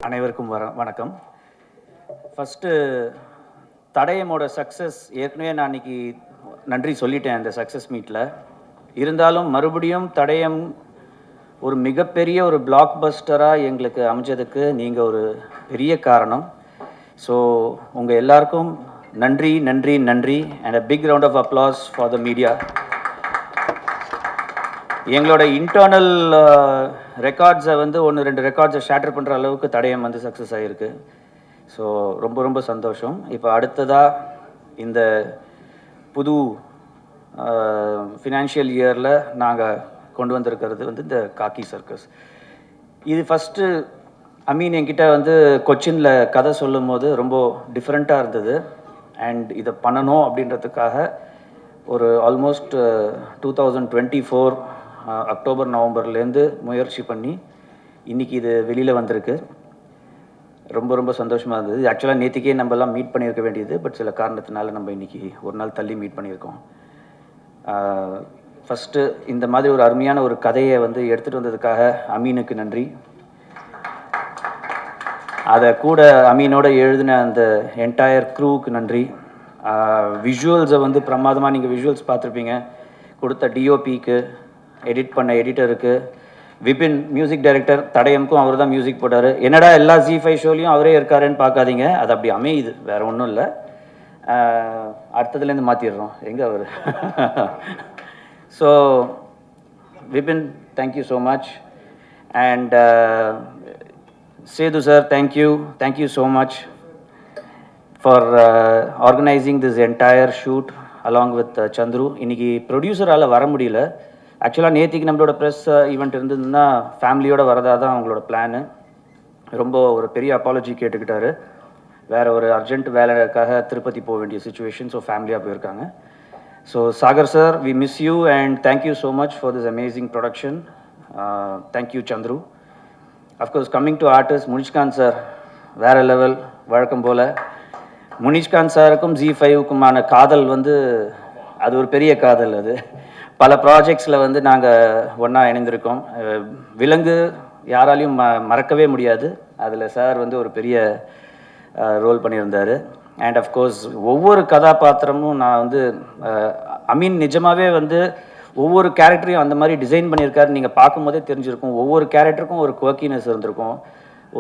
அனைவருக்கும் வணக்கம். First தடயமோட success ஏற்கனவே நான் அன்றைக்கி நன்றி சொல்லிட்டேன் அந்த சக்ஸஸ் மீட்டில். இருந்தாலும் மறுபடியும் தடயம் ஒரு மிகப்பெரிய ஒரு பிளாக் பஸ்டராக எங்களுக்கு அமைஞ்சதுக்கு நீங்கள் ஒரு பெரிய காரணம். ஸோ உங்கள் எல்லாருக்கும் நன்றி நன்றி நன்றி and a big round of applause for the media. எங்களோட இன்டர்னல் ரெக்கார்ட்ஸை வந்து 1-2 ரெக்கார்ட்ஸை ஷேட்டர் பண்ணுற அளவுக்கு தடயம் வந்து சக்ஸஸ் ஆகிருக்கு. ஸோ ரொம்ப ரொம்ப சந்தோஷம். இப்போ அடுத்ததாக இந்த புது ஃபினான்ஷியல் இயரில் நாங்கள் கொண்டு வந்திருக்கிறது வந்து இந்த காக்கி சர்க்கஸ். இது ஃபஸ்ட்டு அமீன் என்கிட்ட வந்து கொச்சினில் கதை சொல்லும் போது ரொம்ப டிஃப்ரெண்ட்டாக இருந்தது. அண்ட் இதை பண்ணணும் அப்படின்றதுக்காக ஒரு ஆல்மோஸ்ட் 2024 அக்டோபர் நவம்பர்லேருந்து முயற்சி பண்ணி இன்றைக்கி இது வெளியில் வந்திருக்கு. ரொம்ப ரொம்ப சந்தோஷமாக இருந்தது. ஆக்சுவலாக நேற்றுக்கே நம்மலாம் மீட் பண்ணியிருக்க வேண்டியது, பட் சில காரணத்தினால நம்ம இன்றைக்கி ஒரு நாள் தள்ளி மீட் பண்ணியிருக்கோம். ஃபஸ்ட்டு இந்த மாதிரி ஒரு அருமையான ஒரு கதையை வந்து எடுத்துகிட்டு வந்ததுக்காக அமீனுக்கு நன்றி. அதை கூட அமீனோட எழுதின அந்த என்டையர் க்ரூவுக்கு நன்றி. விஷுவல்ஸை வந்து பிரமாதமாக நீங்கள் விஷுவல்ஸ் பார்த்துருப்பீங்க. கொடுத்த டிஓபிக்கு, எடிட் பண்ண எடிட்டருக்கு, விபின் மியூசிக் டைரக்டர், தடயமுக்கும் அவர் தான் மியூசிக் போட்டார். என்னடா எல்லா Z5 ஷோலையும் அவரே இருக்காருன்னு பார்க்காதீங்க, அது அப்படி அமையுது, வேறு ஒன்றும் இல்லை. அடுத்ததுலேருந்து மாற்றிடுறோம் எங்கே அவர். So Vipin, thank you so much. And Sethu sir, thank you so much for organising this entire shoot along with Chandru. இன்றைக்கி ப்ரொடியூசரால் வர முடியல. ஆக்சுவலாக நேற்றுக்கு நம்மளோட ப்ரெஸ் ஈவெண்ட் இருந்ததுன்னா ஃபேமிலியோடு வரதாக தான் அவங்களோட பிளானு. ரொம்ப ஒரு பெரிய அப்பாலஜி கேட்டுக்கிட்டாரு. வேறு ஒரு அர்ஜென்ட் வேலைக்காக திருப்பதி போக வேண்டிய சுச்சுவேஷன், ஸோ ஃபேமிலியாக போயிருக்காங்க. So Sagar sir, we miss you and thank you so much for this amazing production. Thank you Chandru. Of course coming to artist, Munishkanth sir வேறு லெவல். வழக்கம் போல் முனிஷ்காந்த் சாருக்கும் Z5க்குமான காதல் வந்து அது ஒரு பெரிய காதல். அது பல ப்ராஜெக்ட்ஸில் வந்து நாங்கள் ஒன்றா இணைந்திருக்கோம். விலங்கு யாராலையும் மறக்கவே முடியாது. அதில் சார் வந்து ஒரு பெரிய ரோல் பண்ணியிருந்தார். அண்ட் அஃப்கோர்ஸ் ஒவ்வொரு கதாபாத்திரமும் நான் வந்து அமீன் நிஜமாகவே வந்து ஒவ்வொரு கேரக்டரையும் அந்த மாதிரி டிசைன் பண்ணியிருக்காரு. நீங்கள் பார்க்கும்போதே தெரிஞ்சிருக்கும். ஒவ்வொரு கேரக்டருக்கும் ஒரு குவர்க்கினஸ் இருந்திருக்கும்,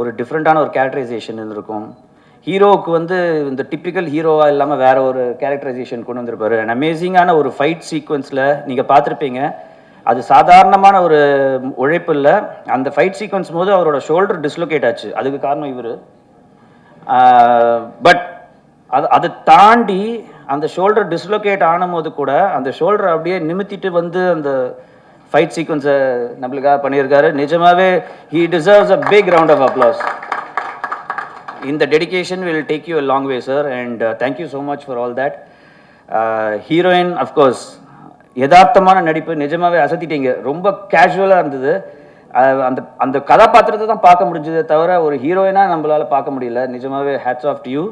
ஒரு டிஃப்ரெண்ட்டான ஒரு கேரக்டரைசேஷன் இருந்திருக்கும். ஹீரோவுக்கு வந்து இந்த டிப்பிக்கல் ஹீரோவாக இல்லாமல் வேறு ஒரு கேரக்டரைசேஷன் கொண்டு வந்திருப்பார். அண்ட் அமேசிங்கான ஒரு ஃபைட் சீக்வன்ஸில் நீங்கள் பார்த்துருப்பீங்க. அது சாதாரணமான ஒரு உழைப்பு இல்லை. அந்த ஃபைட் சீக்வன்ஸ் போது அவரோட ஷோல்டர் டிஸ்லொகேட் ஆச்சு. அதுக்கு காரணம் இவர். பட் அதை தாண்டி அந்த ஷோல்டர் டிஸ்லொகேட் ஆனும்போது கூட அந்த ஷோல்டரை அப்படியே நிமித்திட்டு வந்து அந்த ஃபைட் சீக்வன்ஸை நம்மளுக்காக பண்ணியிருக்காரு. நிஜமாகவே he deserves a big round of applause. இந்த dedication will take you a long way sir, and thank you so much for all that. Heroine of course யதார்த்தமான நடிப்பு, நிஜமாகவே அசத்திட்டீங்க. ரொம்ப கேஷுவலாக இருந்தது. அந்த அந்த கதாபாத்திரத்தை தான் பார்க்க முடிஞ்சதே தவிர ஒரு ஹீரோயினாக நம்மளால் பார்க்க முடியல. நிஜமாகவே hats off to you.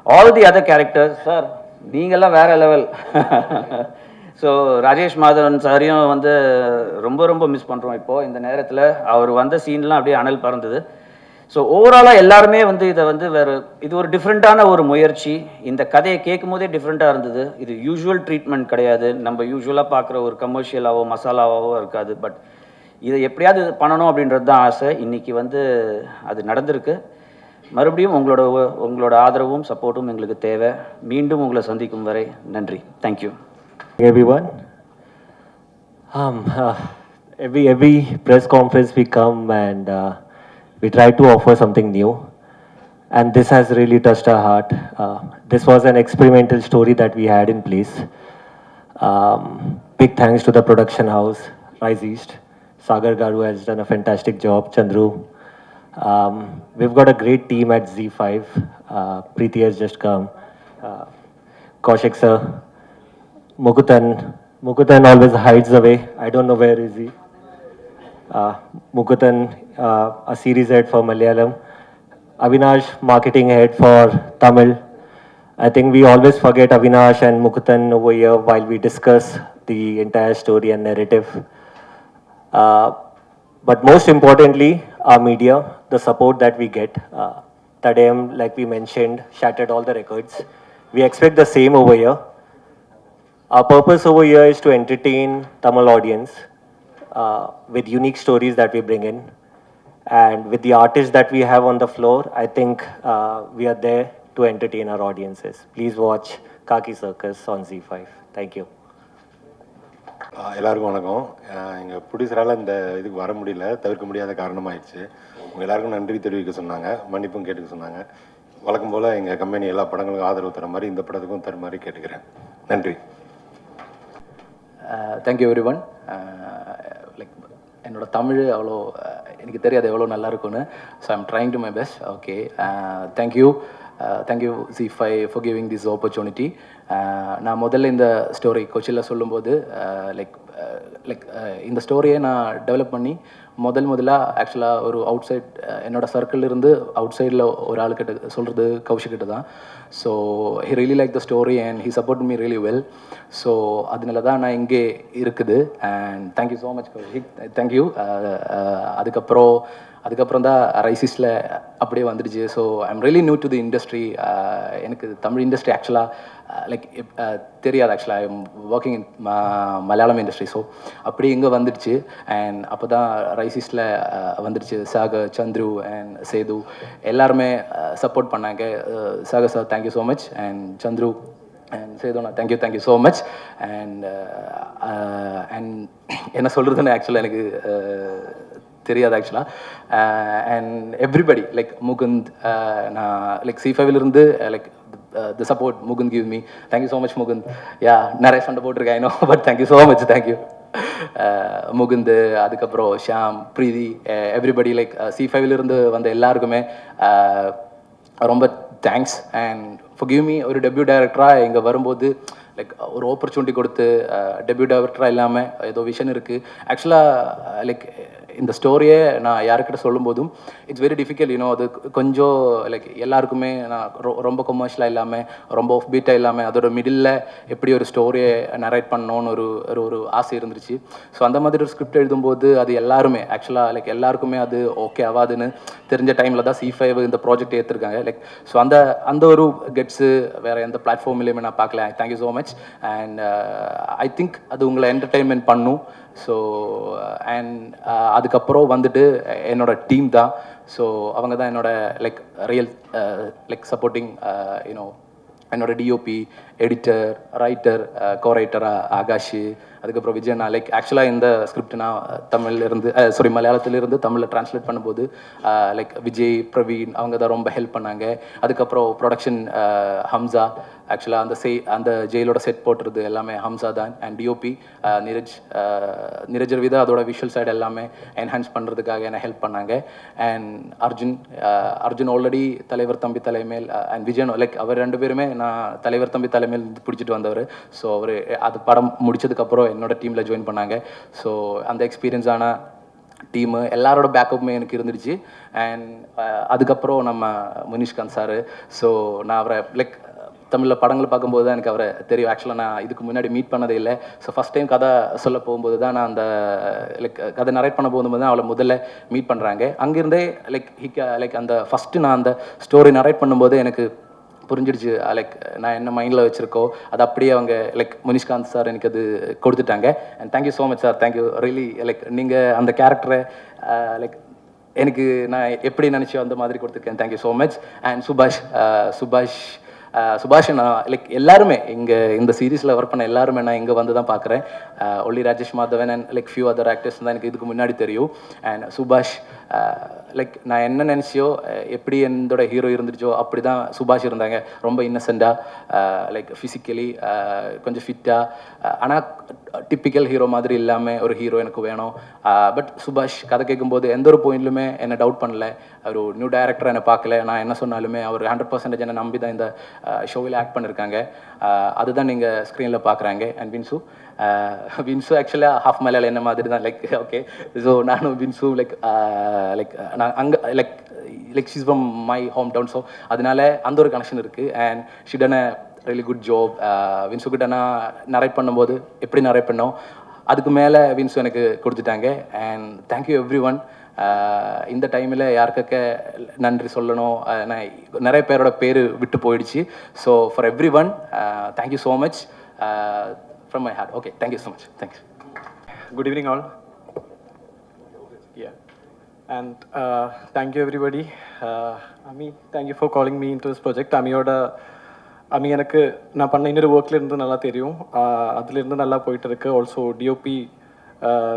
All the other characters sir, நீங்கள்லாம் வேறு லெவல். ஸோ ராஜேஷ் மாதவன் சாரையும் வந்து ரொம்ப ரொம்ப மிஸ் பண்ணுறோம். இப்போது இந்த நேரத்தில் அவர் வந்த சீன்லாம் அப்படியே அனல் பறந்தது. ஸோ ஓவராலாக எல்லாருமே வந்து இதை வந்து இது ஒரு டிஃப்ரெண்ட்டான ஒரு முயற்சி. இந்த கதையை கேட்கும் போதே டிஃப்ரெண்ட்டாக இருந்தது. இது யூஷுவல் ட்ரீட்மெண்ட் கிடையாது. நம்ம யூஸ்வலாக பார்க்குற ஒரு கமர்ஷியலாவோ மசாலாவாவோ இருக்காது. பட் இதை எப்படியாவது பண்ணணும் அப்படின்றது தான் ஆசை. இன்றைக்கி வந்து அது நடந்திருக்கு. மறுபடியும் உங்களோட ஆதரவும் சப்போர்ட்டும் எங்களுக்கு தேவை. மீண்டும் உங்களை சந்திக்கும் வரை நன்றி. Thank you everyone. Every press conference we come and we try to offer something new, and this has really touched our heart. This was an experimental story that we had in place. Big thanks to the production house, Rise East. Sagar Garu has done a fantastic job. Chandru. We've got a great team at Z5. Preeti has just come. Kaushik sir. Mukuthan always hides away. I don't know where is he. Mukuthan, a series head for Malayalam. Avinash, marketing head for Tamil. I think we always forget Avinash and Mukuthan over here while we discuss the entire story and narrative. But most importantly, our media, the support that we get. Tadem, like we mentioned, shattered all the records. We expect the same over here. Our purpose over here is to entertain Tamil audience with unique stories that we bring in. And with the artists that we have on the floor, I think we are there to entertain our audiences. Please watch Kaki Circus on Z5. Thank you. எல்லாருக்கும் வணக்கம். எங்கள் ப்ரொடியூசரால் இந்த இதுக்கு வர முடியல, தவிர்க்க முடியாத காரணமாகிடுச்சு. உங்கள் எல்லாருக்கும் நன்றி தெரிவிக்க சொன்னாங்க, மன்னிப்பும் கேட்டுக்க சொன்னாங்க. வழக்கம் போல் எங்கள் கம்பெனி எல்லா படங்களுக்கும் ஆதரவு தர மாதிரி இந்த படத்துக்கும் தர மாதிரி கேட்டுக்கிறேன். நன்றி. Thank you every one. லைக் என்னோட தமிழ் அவ்வளோ எனக்கு தெரியாது எவ்வளோ நல்லா இருக்கும்னு. So I'm trying to my best. Okay, thank you Z5 for giving this opportunity. நான் முதல்ல இந்த ஸ்டோரி கொச்சியில் சொல்லும்போது இந்த ஸ்டோரியை நான் டெவலப் பண்ணி முதலாக ஆக்சுவலாக ஒரு அவுட் சைட் என்னோட சர்க்கிள் இருந்து அவுட் சைடில் ஒரு ஆளுக்கிட்ட சொல்கிறது கௌஷிக்கிட்ட தான். So he really like the story and he support me really well. So அதனால தான் நான் இங்கே இருக்குது. And thank you so much Kaushik, thank you. அதுக்கப்புறம் தான் ரைசிஸில் அப்படியே வந்துடுச்சு. So I'm really new to the industry. எனக்கு தமிழ் இண்டஸ்ட்ரி ஆக்சுவலாக தெரியாது. ஆக்சுவலாக I am working in Malayalam industry. So அப்படி இங்கே வந்துடுச்சு. அண்ட் அப்போ தான் ரைசிஸில் வந்துடுச்சு. சாகர், சந்துரு அண்ட் சேது எல்லாருமே சப்போர்ட் பண்ணாங்க. Sagar sir thank you so much. And Chandru and சேதுண்ணா தேங்க்யூ ஸோ மச். அண்ட் என்ன சொல்கிறதுன்னு ஆக்சுவலாக எனக்கு தெரியாது ஆக்சுவலாக. அண்ட் எவ்ரிபடி லைக் முகுந்த், நான் லைக் C5லிருந்து like the support Mukund give me. Thank you so much Mukund. Yeah, நிறைய சண்டை போட்டிருக்கேன் I know, but thank you so much. Thank you Mukund. அதுக்கப்புறம் ஷாம், பிரீதி, எவ்ரிபடி லைக் C5லிருந்து வந்த எல்லாருக்குமே ரொம்ப thanks. And for give me ஒரு டெபியூ டைரக்டராக இங்கே வரும்போது லைக் ஒரு ஆப்பர்ச்சுனிட்டி கொடுத்து, டெபியூ டைரக்டராக இல்லாமல் ஏதோ விஷன் இருக்குது. ஆக்சுவலாக லைக் இந்த ஸ்டோரியை நான் யாருக்கிட்ட சொல்லும்போதும் இட்ஸ் வெரி டிஃபிகல்ட். யூனோ, அது கொஞ்சம் லைக் எல்லாருக்குமே நான் ரொம்ப கொமர்ஷியலாக இல்லாமல் ரொம்ப ஆஃப் பீட்டாக இல்லாமல் அதோட மிடில் எப்படி ஒரு ஸ்டோரியை நரேட் பண்ணணும்னு ஒரு ஆசை இருந்துருச்சு. ஸோ அந்த மாதிரி ஒரு ஸ்கிரிப்ட் எழுதும்போது அது எல்லாருமே ஆக்சுவலாக லைக் எல்லாருக்குமே அது ஓகே ஆகாதுன்னு தெரிஞ்ச டைமில் தான் C5 இந்த ப்ராஜெக்ட் ஏற்றிருக்காங்க. லைக் ஸோ அந்த ஒரு கெட்ஸு வேறு எந்த பிளாட்ஃபார்ம்லேயுமே நான் பார்க்கல. Thank you so much. And I think அது உங்களை என்டர்டெயின்மெண்ட் பண்ணும். ஸோ அண்ட் அதுக்கப்புறம் வந்துட்டு என்னோட டீம் தான். ஸோ அவங்க தான் என்னோட like real like supporting you know என்னோட டிஓபி, எடிட்டர், ரைட்டர், கோரைட்டராக ஆகாஷ், அதுக்கப்புறம் விஜயண்ணா. லைக் ஆக்சுவலாக இந்த ஸ்கிரிப்ட் நான் மலையாளத்திலிருந்து தமிழில் ட்ரான்ஸ்லேட் பண்ணும்போது லைக் விஜய், பிரவீன் அவங்க தான் ரொம்ப ஹெல்ப் பண்ணாங்க. அதுக்கப்புறம் ப்ரொடக்ஷன் ஹம்சா. ஆக்சுவலாக அந்த ஜெயிலோட செட் போட்டுறது எல்லாமே ஹம்சா தான். அண்ட் டிஓபி நிரஜ் ரவி தான் அதோட விஷுவல் சைடு எல்லாமே என்ஹான்ஸ் பண்ணுறதுக்காக என்ன ஹெல்ப் பண்ணாங்க. அண்ட் அர்ஜுன் ஆல்ரெடி தலைவர் தம்பி தலைமையில் அண்ட் விஜயன் லைக் அவர் ரெண்டு பேருமே நான் தலைவர் தம்பி தலைமையில் பிடிச்சிட்டு வந்தவர். ஸோ அவர் அது படம் முடிச்சதுக்கப்புறம் என்னோட டீமில் ஜாயின் பண்ணாங்க. ஸோ அந்த எக்ஸ்பீரியன்ஸான டீமு எல்லாரோட பேக்கப்புமே எனக்கு இருந்துருச்சு. அண்ட் அதுக்கப்புறம் நம்ம முனிஷ்காந்த் சார். ஸோ நான் அவரை லைக் தமிழில் படங்கள் பார்க்கும்போது தான் எனக்கு அவரை தெரியும். ஆக்சுவலாக நான் இதுக்கு முன்னாடி மீட் பண்ணதே இல்லை. ஸோ ஃபஸ்ட் டைம் கதை சொல்ல போகும்போது தான் நான் அந்த லைக் கதை நரேட் பண்ண போகும்போது தான் அவளை முதல்ல மீட் பண்ணுறாங்க. அங்கேருந்தே லைக் அந்த ஃபஸ்ட்டு நான் அந்த ஸ்டோரி நரேட் பண்ணும்போது எனக்கு புரிஞ்சிடுச்சு. லைக் நான் என்ன மைண்டில் வச்சுருக்கோ அது அப்படியே அவங்க லைக் முனிஷ்காந்த் சார் எனக்கு அது கொடுத்துட்டாங்க. And thank you so much sir. Thank you really. Like நீங்கள் அந்த கேரக்டரை லைக் எனக்கு நான் எப்படி நினச்சோ அந்த மாதிரி கொடுத்துருக்கேன். Thank you so much. அண்ட் சுபாஷ் நான் லைக் எல்லாருமே இங்கே இந்த சீரீஸில் ஒர்க் பண்ண எல்லாருமே நான் இங்கே வந்து தான் பார்க்குறேன். ஒல்லி Rajesh Madhavan and like few other actors தான் எனக்கு இதுக்கு முன்னாடி தெரியும். அண்ட் சுபாஷ் லைக் நான் என்ன நினச்சியோ எப்படி என்னோட ஹீரோ இருந்துச்சோ அப்படி தான் சுபாஷ் இருந்தாங்க. ரொம்ப இன்னசென்ட்டாக லைக் ஃபிசிக்கலி கொஞ்சம் ஃபிட்டாக, ஆனால் டிப்பிக்கல் ஹீரோ மாதிரி இல்லாமல் ஒரு ஹீரோ எனக்கு வேணும். பட் சுபாஷ் கதை கேட்கும்போது எந்த ஒரு பாயிண்ட்லுமே என்னை டவுட் பண்ணல. ஒரு நியூ டைரக்டர் என்னை பார்க்கல. நான் என்ன சொன்னாலுமே அவர் 100% என்னை நம்பி தான் இந்த ஷோவில் ஆக்ட் பண்ணியிருக்காங்க. அதுதான் நீங்கள் ஸ்க்ரீனில் பார்க்குறாங்க. அண்ட் வின்சு ஆக்சுவலாக ஹாஃப் மலையாள என்ன மாதிரி தான் லைக் ஓகே. ஸோ நானும் வின்சு லைக் நான் அங்கே like she's from my home town. So அதனால அந்த ஒரு கனெக்ஷன் இருக்குது. And she done a really good job. Vinsu கிட்ட நான் நரேட் பண்ணும்போது எப்படி நரேட் பண்ணோம் அதுக்கு மேலே வின்ஸ் எனக்கு கொடுத்துட்டாங்க. And thank you every one. இந்த டைமில் யாருக்க நன்றி சொல்லணும், நான் நிறைய பேரோட பேர் விட்டு போயிடுச்சு. So for every one thank you so much from my heart. Okay, thank you so much. Thanks. Good evening, all. Yeah, and thank you, everybody. Ami, thank you for calling me into this project. Ami எனக்கு நான் பண்ண இன்னொரு ஒர்க்கில் இருந்து நல்லா தெரியும், அதுலேருந்து நல்லா போயிட்டு இருக்கு. ஆல்சோ டிஓபி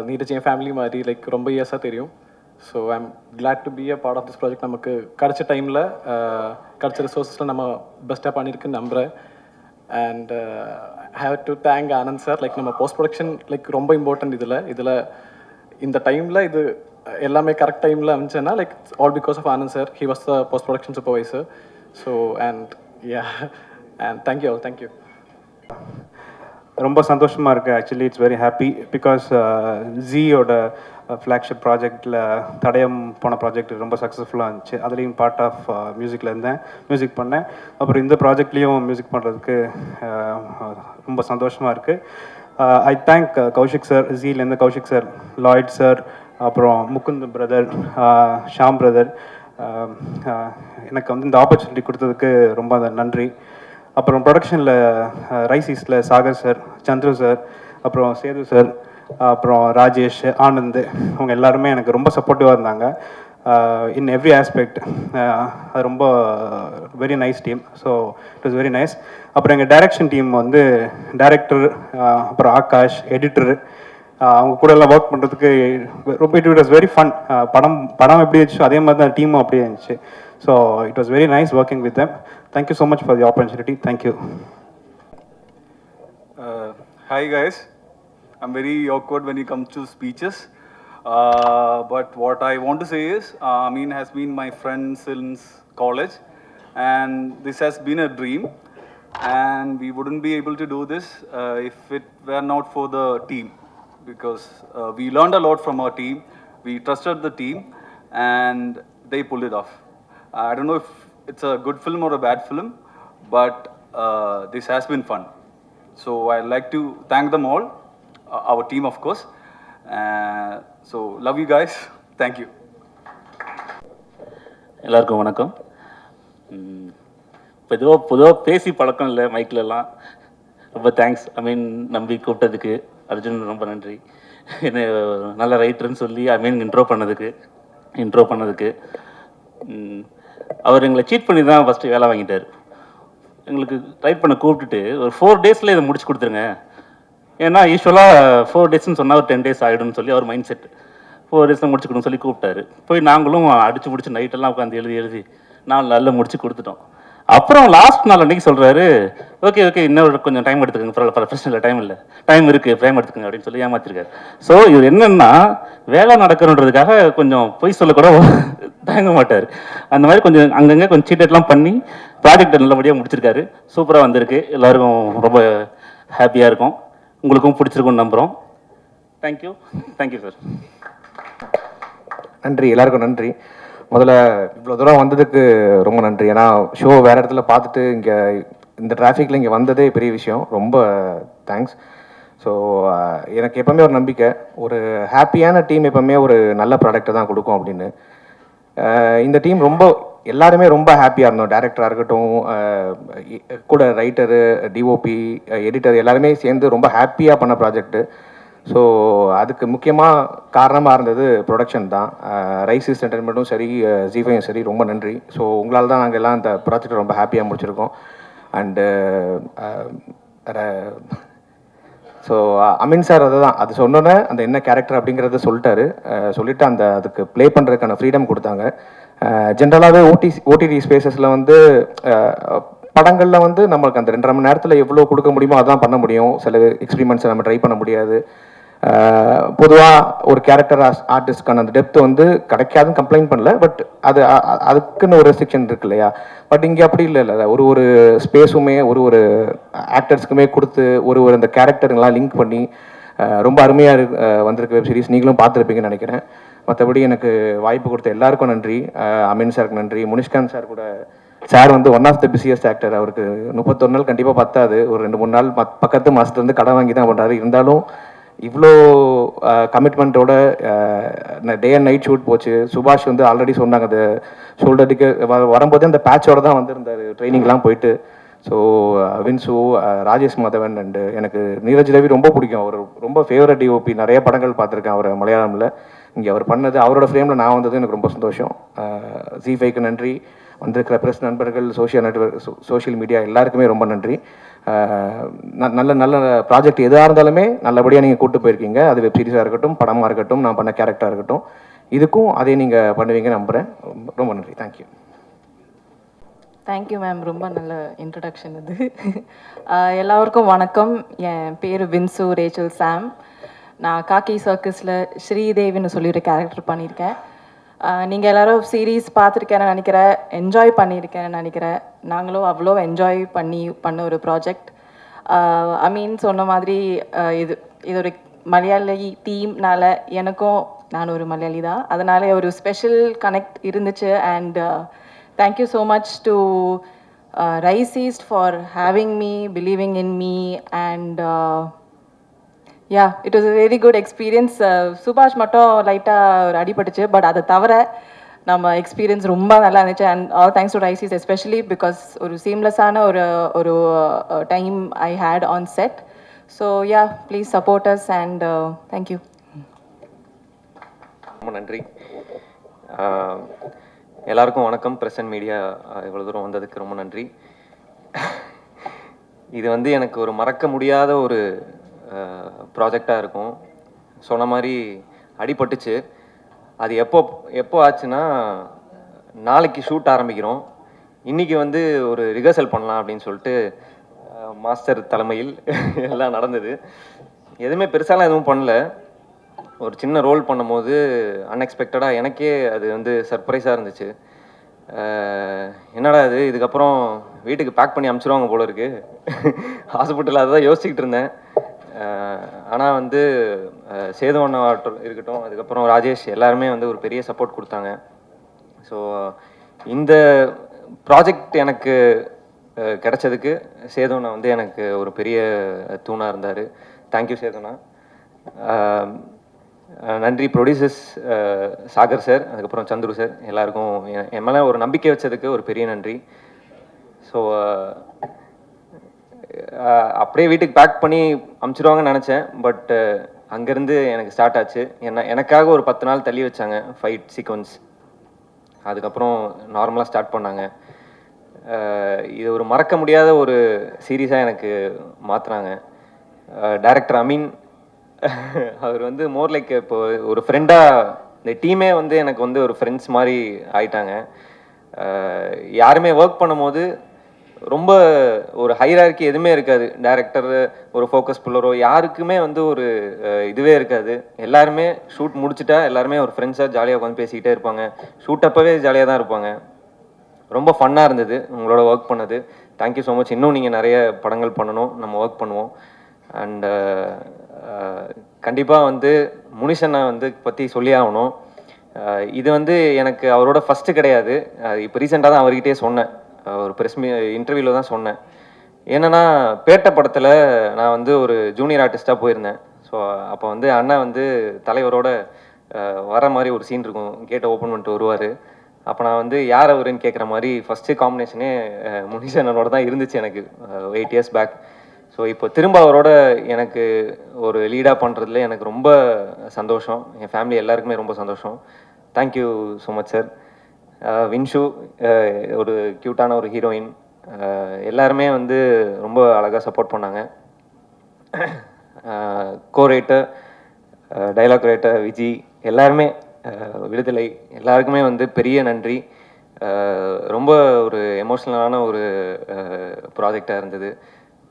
நீரஜ் என் ஃபேமிலி மாதிரி லைக் ரொம்ப இயர்ஸாக தெரியும். So I am glad to be a part of this project. நமக்கு கிடைச்ச டைமில் கிடைச்ச ரிசோர்ஸில் நம்ம பெஸ்ட்டாக பண்ணியிருக்குன்னு நம்புகிறேன். And I have to thank Anand sir. Like நம்ம போஸ்ட் ப்ரொடக்ஷன் லைக் ரொம்ப இம்பார்ட்டன்ட். இதில் இந்த டைமில் இது எல்லாமே கரெக்ட் டைமில் அமைச்சேன்னா like all because of Anand sir. He was the post production supervisor. So and yeah, and thank you all. Thank you. ரொம்ப சந்தோஷமாக இருக்குது. Actually it's very happy because ஜியோட ஃப்ளாக்ஷிப் ப்ராஜெக்டில் தடயம் போன ப்ராஜெக்ட் ரொம்ப சக்ஸஸ்ஃபுல்லாக இருந்துச்சு. அதுலேயும் பார்ட் ஆஃப் மியூசிக்கில் இருந்தேன், மியூசிக் பண்ணேன். அப்புறம் இந்த ப்ராஜெக்ட்லேயும் மியூசிக் பண்ணுறதுக்கு ரொம்ப சந்தோஷமாக இருக்குது. ஐ தேங்க் கௌஷிக் சார், ஜிலேருந்து கௌஷிக் சார், லாய்ட் சார், அப்புறம் முகுந்த் பிரதர், ஷாம் பிரதர், எனக்கு வந்து இந்த ஆப்பர்ச்சுனிட்டி கொடுத்ததுக்கு ரொம்ப நன்றி. அப்புறம் ப்ரொடக்ஷனில் ரைஸ் ஈஸ்டில் சாகர் சார், சந்துரு சார், அப்புறம் சேது சார், அப்புறம் ராஜேஷ், ஆனந்த், அவங்க எல்லாருமே எனக்கு ரொம்ப சப்போர்ட்டிவாக இருந்தாங்க இன் எவ்ரி ஆஸ்பெக்ட். அது ரொம்ப very nice team. So it was very nice. அப்புறம் எங்கள் டைரக்ஷன் டீம் வந்து டைரக்டர், அப்புறம் ஆகாஷ், எடிட்டர், அவங்க கூட எல்லாம் ஒர்க் பண்ணுறதுக்கு ரொம்ப இட் வாஸ் வெரி ஃபன். படம் எப்படி இருந்துச்சோ அதே மாதிரி தான் டீமும் அப்படியே இருந்துச்சு. So it was very nice working with them. Thank you so much for the opportunity. Thank you. Hi guys. I'm very awkward when it comes to speeches. But what I want to say is, Amin has been my friend since college, and this has been a dream. And we wouldn't be able to do this if it were not for the team, because we learned a lot from our team. We trusted the team, and they pulled it off. I don't know if it's a good film or a bad film, but this has been fun. So I'd like to thank them all, our team of course. So love you guys. Thank you. எல்லாருக்கும் வணக்கம். பொதுவாக பேசி பழக்கம் இல்லை மைக்கிலலாம். ரொம்ப thanks. ஐ மீன் நம்பி கூப்பிட்டதுக்கு அர்ஜுன் ரொம்ப நன்றி. என்ன நல்ல ரைட்டர்னு சொல்லி ஐ மீன் இன்ட்ரோ பண்ணதுக்கு. அவர் எங்களை சீட் பண்ணி தான் ஃபஸ்ட்டு வேலை வாங்கிட்டார். எங்களுக்கு ரைட் பண்ண கூப்பிட்டுட்டு ஒரு 4 days இதை முடிச்சு கொடுத்துருங்க, ஏன்னா யூஸ்வலாக 4 daysன்னு சொன்னால் ஒரு 10 days ஆகிடும்னு சொல்லி அவர் மைண்ட் செட். 4 days முடிச்சுக்கணும்னு சொல்லி கூப்பிட்டாரு. போய் நாங்களும் அடிச்சு முடிச்சு நைட்டெல்லாம் உட்காந்து எழுதி 4 நாளில் முடிச்சு கொடுத்துட்டோம். அப்புறம் லாஸ்ட் நாள் அன்றைக்கி சொல்கிறாரு, ஓகே இன்னொரு கொஞ்சம் டைம் எடுத்துக்கோங்க, பரவாயில்ல பிரச்சனை இல்லை, டைம் இருக்குது, டைம் எடுத்துக்கோங்க அப்படின்னு சொல்லி ஏமாற்றிருக்காரு. ஸோ இவர் என்னென்னா வேலை நடக்கணுன்றதுக்காக கொஞ்சம் பொய் சொல்லக்கூட தயங்க மாட்டார். அந்த மாதிரி கொஞ்சம் அங்கங்கே கொஞ்சம் சீட்டெல்லாம் பண்ணி ப்ராஜெக்டை நல்லபடியாக முடிச்சிருக்காரு. சூப்பராக வந்திருக்கு. எல்லோருக்கும் ரொம்ப ஹாப்பியாக இருக்கும். உங்களுக்கும் பிடிச்சிருக்கும்னு நம்புகிறோம். Thank you sir. நன்றி, எல்லாருக்கும் நன்றி. முதல்ல இவ்வளோ தூரம் வந்ததுக்கு ரொம்ப நன்றி. ஏன்னா ஷோ வேறு இடத்துல பார்த்துட்டு இங்கே இந்த டிராஃபிக்கில் இங்கே வந்ததே பெரிய விஷயம். ரொம்ப தேங்க்ஸ். ஸோ எனக்கு எப்போவுமே ஒரு நம்பிக்கை, ஒரு ஹாப்பியான டீம் எப்போவுமே ஒரு நல்ல ப்ராடக்டை தான் கொடுக்கும் அப்படின்னு. இந்த டீம் எல்லாருமே ரொம்ப ஹாப்பியாக இருந்தோம். டேரக்டராக இருக்கட்டும், கூட ரைட்டரு, டிஓபி, எடிட்டர் எல்லாருமே சேர்ந்து ரொம்ப ஹாப்பியாக பண்ண ப்ராஜெக்ட்டு. ஸோ அதுக்கு முக்கியமாக காரணமாக இருந்தது ப்ரொடக்ஷன் தான். ரைஸ் ஈஸ்ட் என்டர்டைன்மெண்ட்டும் சரி, ஜி5யும் சரி, ரொம்ப நன்றி. ஸோ உங்களால் தான் நாங்கள் எல்லாம் இந்த ப்ராஜெக்டை ரொம்ப ஹாப்பியாக முடிச்சிருக்கோம். அண்டு ஸோ அமீன் சார் அது சொன்னோன்னே அந்த என்ன கேரக்டர் அப்படிங்கிறத சொல்லிட்டு அதுக்கு ப்ளே பண்ணுறதுக்கான ஃப்ரீடம் கொடுத்தாங்க. ஜென்ரலாகவே ஓடிடி ஸ்பேசஸில் வந்து படங்களில் வந்து நம்மளுக்கு அந்த 2.5 மணி நேரத்தில் எவ்வளோ கொடுக்க முடியுமோ அதான் பண்ண முடியும். சில எக்ஸ்பெரிமெண்ட்ஸை நம்ம ட்ரை பண்ண முடியாது. பொதுவாக ஒரு கேரக்டர் ஆர்டிஸ்ட்கான அந்த டெப்த் வந்து கிடைக்காதுன்னு கம்ப்ளைண்ட் பண்ணல. பட் அதுக்குன்னு ஒரு ரெஸ்ட்ரிக்ஷன் இருக்கு இல்லையா. பட் இங்கே அப்படி இல்லை. ஒரு ஸ்பேஸுமே ஒரு ஆக்டர்ஸ்க்குமே கொடுத்து ஒரு அந்த கேரக்டருங்கெல்லாம் லிங்க் பண்ணி ரொம்ப அருமையாக வந்திருக்கு வெப் சீரிஸ். நீங்களும் பார்த்துருப்பீங்கன்னு நினைக்கிறேன். மற்றபடி எனக்கு வாய்ப்பு கொடுத்த எல்லாருக்கும் நன்றி. அமீன் சாருக்கு நன்றி. முனிஷ்காந்த் சார் கூட, சார் வந்து one of the busiest actor. அவருக்கு 31 நாள் கண்டிப்பாக பத்தாது. ஒரு 2-3 நாள் பக்கத்து மாதத்துலேருந்து கடை வாங்கி தான் பண்ணுறாரு. இருந்தாலும் இவ்வளோ கமிட்மெண்ட்டோட டே அண்ட் நைட் ஷூட் போச்சு. சுபாஷ் வந்து ஆல்ரெடி சொன்னாங்க, அந்த ஷோல்டருக்கு வரும்போதே அந்த பேட்சோட தான் வந்திருந்தார் ட்ரைனிங்லாம் போயிட்டு. ஸோ வின்சு, ராஜேஷ் மாதவன் அண்டு எனக்கு நீரஜ் ரவி ரொம்ப பிடிக்கும். அவர் ரொம்ப ஃபேவரட் டிஓபி. நிறைய படங்கள் பார்த்துருக்கேன் அவர் மலையாளமில். இங்கே அவர் பண்ணது, அவரோட ஃப்ரேமில் நான் வந்தது எனக்கு ரொம்ப சந்தோஷம். ஜி5க்கு நன்றி, வந்திருக்கிற ப்ரெஸ் நண்பர்கள், சோஷியல் மீடியா எல்லாருக்குமே ரொம்ப நன்றி. நல்ல நல்ல ப்ராஜெக்ட் எதாக இருந்தாலுமே நல்லபடியாக நீங்கள் கூப்பிட்டு போயிருக்கீங்க. அது வெப் சீரிஸாக இருக்கட்டும், படமாக இருக்கட்டும், நான் பண்ண கேரக்டராக இருக்கட்டும், இதுக்கும் அதே நீங்கள் பண்ணுவீங்க நம்புகிறேன். ரொம்ப நன்றி. தேங்க்யூ. தேங்க்யூ மேம், ரொம்ப நல்ல இன்ட்ரடக்ஷன் இது. எல்லாருக்கும் வணக்கம். என் பேர் வின்சு ரேச்சல் சாம். நான் காக்கி சர்க்கஸில் ஸ்ரீதேவின்னு சொல்லி ஒரு கேரக்டர் பண்ணியிருக்கேன். நீங்கள் எல்லோரும் சீரீஸ் பார்த்துருக்கேன்னு நினைக்கிறேன், என்ஜாய் பண்ணியிருக்கேன்னு நினைக்கிறேன். நாங்களும் அவ்வளோ என்ஜாய் பண்ண ஒரு ப்ராஜெக்ட். அமீன் சொன்ன மாதிரி இது ஒரு மலையாளி டீம்னால எனக்கும், நான் ஒரு மலையாளி தான், அதனால ஒரு ஸ்பெஷல் கனெக்ட் இருந்துச்சு. And thank you so much to Rise East for having me, believing in me, and yeah, it was a very good experience. Subhash மட்டும் லைட்டாக ஒரு அடிபட்டுச்சு, பட் அதை தவிர நம்ம எக்ஸ்பீரியன்ஸ் ரொம்ப நல்லா இருந்துச்சு. And all thanks to Rise East especially because ஒரு சீம்லெஸ்ஸான ஒரு time I had on set. So yeah, please support us and thank you. ரொம்ப நன்றி. எல்லாருக்கும் வணக்கம். ப்ரெஸ் அண்ட் மீடியா இவ்வளோ தூரம் வந்ததுக்கு ரொம்ப நன்றி. இது வந்து எனக்கு ஒரு மறக்க முடியாத ஒரு ப்ராஜெக்டாக இருக்கும். சொன்ன மாதிரி அடிபட்டுச்சு. அது எப்போ ஆச்சுன்னா, நாளைக்கு ஷூட் ஆரம்பிக்கிறோம், இன்றைக்கி வந்து ஒரு ரிஹர்சல் பண்ணலாம் அப்படின்னு சொல்லிட்டு மாஸ்டர் தலைமையில் எல்லாம் நடந்தது. எதுவுமே பெருசாலாம் எதுவும் பண்ணல. ஒரு சின்ன ரோல் பண்ணும்போது அன்எக்ஸ்பெக்டடாக எனக்கே அது வந்து சர்ப்ரைஸாக இருந்துச்சு. என்னடா இது, இதுக்கப்புறம் வீட்டுக்கு பேக் பண்ணி அனுப்பிச்சிடுவாங்க போல இருக்கு. ஹாஸ்பிட்டலில் அதை தான் யோசிச்சுக்கிட்டு இருந்தேன். ஆனால் வந்து சேதுவண்ணா இருக்கட்டும், அதுக்கப்புறம் ராஜேஷ், எல்லாருமே வந்து ஒரு பெரிய சப்போர்ட் கொடுத்தாங்க. ஸோ இந்த ப்ராஜெக்ட் எனக்கு கிடைச்சதுக்கு சேதுவண்ணா வந்து எனக்கு ஒரு பெரிய தூணாக இருந்தார். தேங்க்யூ சேதுவண்ணா. நன்றி ப்ரொடியூசர்ஸ் சாகர் சார், அதுக்கப்புறம் சந்துரு சார், எல்லாருக்கும் என் மேலே ஒரு நம்பிக்கை வச்சதுக்கு ஒரு பெரிய நன்றி. ஸோ அப்படியே வீட்டுக்கு பேக் பண்ணி அமுச்சிடுவாங்கன்னு நினச்சேன். பட் அங்கேருந்து எனக்கு ஸ்டார்ட் ஆச்சு. எனக்காக ஒரு 10 நாள் தள்ளி வச்சாங்க ஃபைட் சீக்வன்ஸ். அதுக்கப்புறம் நார்மலாக ஸ்டார்ட் பண்ணாங்க. இது ஒரு மறக்க முடியாத ஒரு சீரீஸாக எனக்கு மாற்றினாங்க. டைரக்டர் அமீன் அவர் வந்து மோர் லைக் இப்போ ஒரு ஃப்ரெண்டாக, இந்த டீமே வந்து எனக்கு வந்து ஒரு ஃப்ரெண்ட்ஸ் மாதிரி ஆயிட்டாங்க. யாருமே ஒர்க் பண்ணும்போது ரொம்ப ஒரு ஹைரார்க்கி எதுவுமே இருக்காது. டைரக்டர், ஒரு ஃபோக்கஸ் புல்லரோ, யாருக்குமே வந்து ஒரு இதுவே இருக்காது. எல்லாருமே ஷூட் முடிச்சுட்டா எல்லாருமே ஒரு ஃப்ரெண்ட்ஸாக ஜாலியாக உட்காந்து பேசிக்கிட்டே இருப்பாங்க. ஷூட் அப்போவே ஜாலியாக தான் இருப்பாங்க. ரொம்ப ஃபன்னாக இருந்தது உங்களோட ஒர்க் பண்ணது. Thank you so much. இன்னும் நீங்கள் நிறைய படங்கள் பண்ணணும், நம்ம ஒர்க் பண்ணுவோம். அண்டு கண்டிப்பாக வந்து முனிஷனை வந்து பற்றி சொல்லி ஆகணும். இது வந்து எனக்கு அவரோட ஃபஸ்ட்டு கிடையாது. இப்போ ரீசெண்டாக தான் அவர்கிட்டயே சொன்னேன், ஒரு ப்ரெஸ் இன்டர்வியூவில் தான் சொன்னேன். என்னென்னா, பேட்ட படத்தில் நான் வந்து ஒரு ஜூனியர் ஆர்டிஸ்ட்டாக போயிருந்தேன். ஸோ அப்போ வந்து அண்ணன் வந்து தலைவரோட வர மாதிரி ஒரு சீன் இருக்கும், கேட்டை ஓப்பன் பண்ணிட்டு வருவார். அப்போ நான் வந்து யார் அவருன்னு கேட்குற மாதிரி ஃபஸ்ட்டு காம்பினேஷனே முனிஷனோட தான் இருந்துச்சு எனக்கு 8 years பேக். ஸோ இப்போ திரும்ப அவரோட எனக்கு ஒரு லீடாக பண்ணுறதுல எனக்கு ரொம்ப சந்தோஷம். என் ஃபேமிலி எல்லாருக்குமே ரொம்ப சந்தோஷம். Thank you so much sir. Vinshu ஒரு க்யூட்டான ஒரு ஹீரோயின். எல்லாருமே வந்து ரொம்ப அழகாக சப்போர்ட் பண்ணாங்க. கோ-ரைட்டர், டைலாக் ரைட்டர் விஜி, எல்லாருமே, விடுதலை, எல்லாருக்குமே வந்து பெரிய நன்றி. ரொம்ப ஒரு எமோஷ்னலான ஒரு ப்ராஜெக்டாக இருந்தது.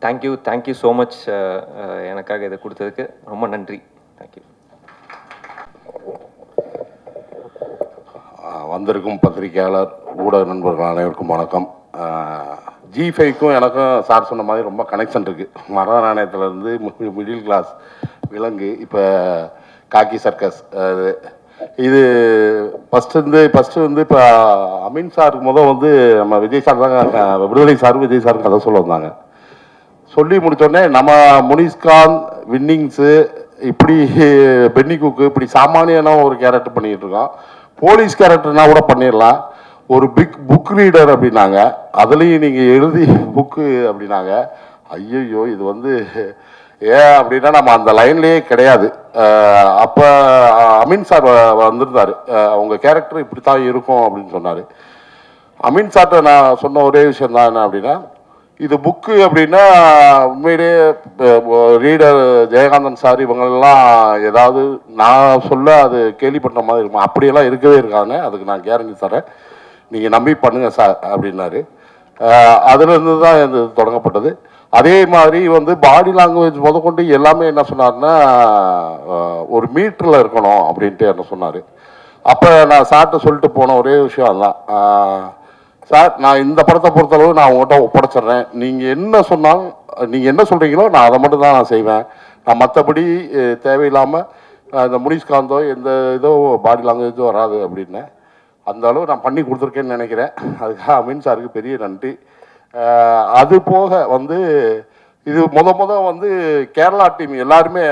Thank you so much. எனக்காக இதை கொடுத்ததுக்கு ரொம்ப நன்றி. தேங்க்யூ. வந்திருக்கும் பத்திரிகையாளர், ஊடக நண்பர்கள் அனைவருக்கும் வணக்கம். ஜி5க்கும் எனக்கும் சார் சொன்ன மாதிரி ரொம்ப கனெக்ஷன் இருக்குது. மரநாணயத்துலேருந்து மிடில் கிளாஸ் விலங்கு, இப்போ காக்கி சர்க்கஸ். இது ஃபஸ்ட்டு வந்து இப்போ அமீன் சாருக்கு வந்து நம்ம விஜய் சார் தாங்க, விடுதலை சார் விஜய் சாருக்கு கதை சொல்ல வந்தாங்க. சொல்லி முடித்தோடனே நம்ம முனிஷ்கான் வின்னிங்ஸு இப்படி பென்னி குக்கு இப்படி சாமானியனா ஒரு கேரக்டர் பண்ணிட்டு இருக்கோம். போலீஸ் கேரக்டர்னா கூட பண்ணிடலாம். ஒரு புக் ரீடர் அப்படின்னாங்க, அதுலேயும் நீங்கள் எழுதி புக்கு அப்படின்னாங்க. ஐயோ இது வந்து ஏன் அப்படின்னா நம்ம அந்த லைன்லேயே கிடையாது. அப்போ அமீன் சார் வந்திருந்தார், அவங்க கேரக்டர் இப்படி தான் இருக்கும் அப்படின்னு சொன்னார். அமீன் சார்ட்ட நான் சொன்ன ஒரே விஷயம் தான் என்ன அப்படின்னா, இது புக்கு அப்படின்னா உண்மையிலேயே ரீடர் ஜெயகாந்தன் சார் இவங்களெல்லாம் ஏதாவது நான் சொல்ல அது கேள்விப்பட்ட மாதிரி இருக்கும், அப்படியெல்லாம் இருக்கவே இருக்காங்க, அதுக்கு நான் கேரண்டி தரேன், நீங்கள் நம்பி பண்ணுங்க சார் அப்படின்னாரு. அதுலேருந்து தான் இது தொடங்கப்பட்டது. அதே மாதிரி வந்து பாடி லாங்குவேஜ் முதற்கொண்டு எல்லாமே என்ன சொன்னார்னா, ஒரு மீட்டரில் இருக்கணும் அப்படின்ட்டு என்ன சொன்னார். அப்போ நான் சார்ட்ட சொல்லிட்டு போன ஒரே விஷயம் அதுதான், சார் நான் இந்த படத்தை பொறுத்தளவு நான் உங்கள்கிட்ட ஒப்படைச்சிட்றேன், நீங்கள் என்ன சொன்னாலும் நீங்கள் என்ன சொல்கிறீங்களோ நான் அதை மட்டும் தான் நான் செய்வேன், நான் மற்றபடி தேவையில்லாமல் இந்த முனிஷ்காந்தோ எந்த இதோ பாடி லாங்குவேஜோ வராது அப்படின்னு. அந்த அளவு நான் பண்ணி கொடுத்துருக்கேன்னு நினைக்கிறேன். அதுக்காக அமீன் சாருக்கு பெரிய நன்றி. அது போக வந்து இது வந்து கேரளா டீம் எல்லாருமே,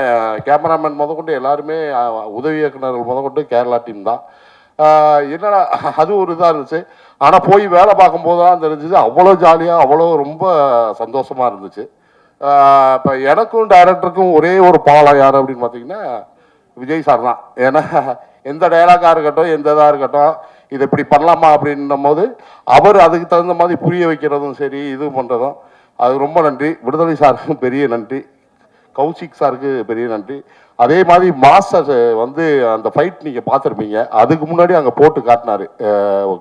கேமராமேன் முதற்கொண்டு எல்லாருமே, உதவி இயக்குநர்கள் முதற்கொண்டு கேரளா டீம் தான். என்னடா அது ஒரு இதாக இருந்துச்சு. ஆனால் போய் வேலை பார்க்கும்போது தான் தெரிஞ்சிச்சு அவ்வளோ ஜாலியாக, அவ்வளோ ரொம்ப சந்தோஷமாக இருந்துச்சு. இப்போ எனக்கும் டைரக்டருக்கும் ஒரே ஒரு பாலம் யார் அப்படின்னு பார்த்தீங்கன்னா விஜய் சார் தான். ஏன்னா எந்த டைலாக்காக இருக்கட்டும், எந்த இதாக இருக்கட்டும், இதை இப்படி பண்ணலாமா அப்படின்னும் போது அவர் அதுக்கு தகுந்த மாதிரி புரிய வைக்கிறதும் சரி, இது பண்ணுறதும், அது ரொம்ப நன்றி. விடுதலை சாருக்கும் பெரிய நன்றி, கௌசிக் சாருக்கு பெரிய நன்றி. அதே மாதிரி மாஸ்டர் வந்து அந்த ஃபைட் நீங்கள் பார்த்துருப்பீங்க, அதுக்கு முன்னாடி அங்கே போட்டு காட்டினார்.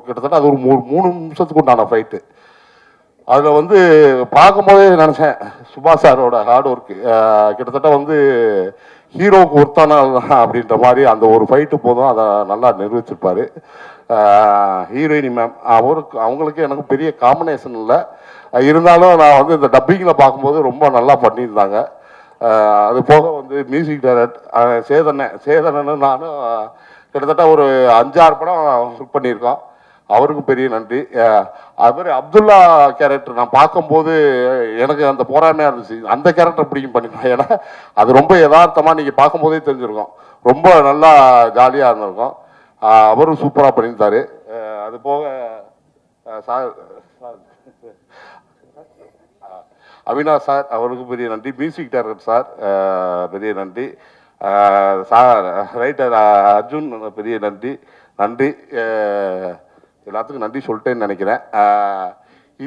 கிட்டத்தட்ட அது ஒரு 3 நிமிஷத்துக்கு உண்டான ஃபைட்டு. அதில் வந்து பார்க்கும்போதே நினச்சேன் சுபாஷ் சாரோட ஹார்ட் ஒர்க்கு கிட்டத்தட்ட வந்து ஹீரோவுக்கு ஒருத்தான அப்படின்ற மாதிரி அந்த ஒரு ஃபைட்டு போதும் அதை நல்லா நிரூபிச்சிருப்பார். ஹீரோயினி மேம் அவங்களுக்கு எனக்கு பெரிய காம்பினேஷன் இல்லை, இருந்தாலும் நான் வந்து இந்த டப்பிங்கில் பார்க்கும்போது ரொம்ப நல்லா பண்ணியிருந்தாங்க. அது போக வந்து மியூசிக் டைரக்டர் சேதனன்னு நானும் கிட்டத்தட்ட ஒரு 5-6 படம் ஒர்க் பண்ணியிருக்கோம், அவருக்கும் பெரிய நன்றி. அது மாதிரி அப்துல்லா கேரக்டர் நான் பார்க்கும்போது எனக்கு அந்த போராமையாக இருந்துச்சு, அந்த கேரக்டர் பிடிக்கும் பண்ணிக்கலாம். ஏன்னா அது ரொம்ப யதார்த்தமாக நீங்கள் பார்க்கும்போதே தெரிஞ்சிருக்கும், ரொம்ப நல்லா ஜாலியாக இருந்திருக்கும். அவரும் சூப்பராக பண்ணியிருந்தார். அது போக சார் அவினாஷ் சார், அவருக்கு பெரிய நன்றி. மியூசிக் டைரக்டர் சார் பெரிய நன்றி. சார் ரைட்டர் அர்ஜுன் பெரிய நன்றி. எல்லாத்துக்கும் நன்றி சொல்லிட்டேன்னு நினைக்கிறேன்.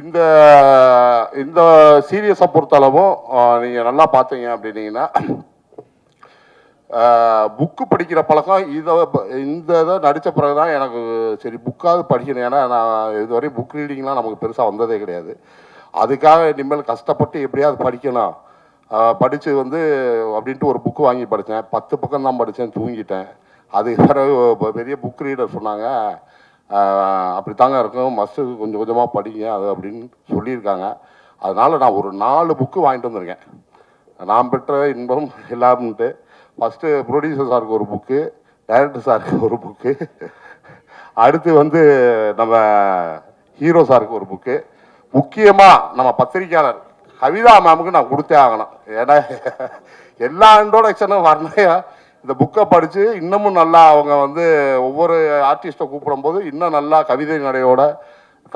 இந்த இந்த சீரியஸை பொறுத்தளவும் நீங்கள் நல்லா பார்த்தீங்க அப்படின்னீங்கன்னா, புக்கு படிக்கிற பழக்கம் இந்த இதை நடித்த பிறகு தான் எனக்கு சரி புக்காவது படிக்கணும். ஏன்னா நான் இதுவரை புக் ரீடிங்லாம் நமக்கு பெருசாக வந்ததே கிடையாது. அதுக்காக இனிமேல் கஷ்டப்பட்டு எப்படியாவது படிக்கணும், படித்து வந்து அப்படின்ட்டு ஒரு புக்கு வாங்கி படித்தேன். 10 பக்கம் தான் படித்தேன், தூங்கிட்டேன். அது பிறகு பெரிய புக் ரீடர் சொன்னாங்க, அப்படித்தாங்க இருக்கும், மஸ்ட்டு கொஞ்சம் கொஞ்சமாக படிங்க அது அப்படின்னு சொல்லியிருக்காங்க. அதனால் நான் ஒரு 4 புக்கு வாங்கிட்டு வந்திருக்கேன். நான் பெற்ற இன்பம் எல்லாம்ன்ட்டு ஃபஸ்ட்டு ப்ரொடியூசர் சாருக்கு ஒரு புக்கு, டைரக்டர் சாருக்கு ஒரு புக்கு, அடுத்து வந்து நம்ம ஹீரோ சாருக்கு ஒரு புக்கு, முக்கியமாக நம்ம பத்திரிக்கையாளர் கவிதா மேமுக்கு நான் கொடுத்தே ஆகணும். ஏன்னா எல்லா இன்ட்ரோடக்ஷனும் வரணும், இந்த புக்கை படித்து இன்னமும் நல்லா அவங்க வந்து ஒவ்வொரு ஆர்டிஸ்ட்டை கூப்பிடும்போது இன்னும் நல்லா கவிதை நடையோட,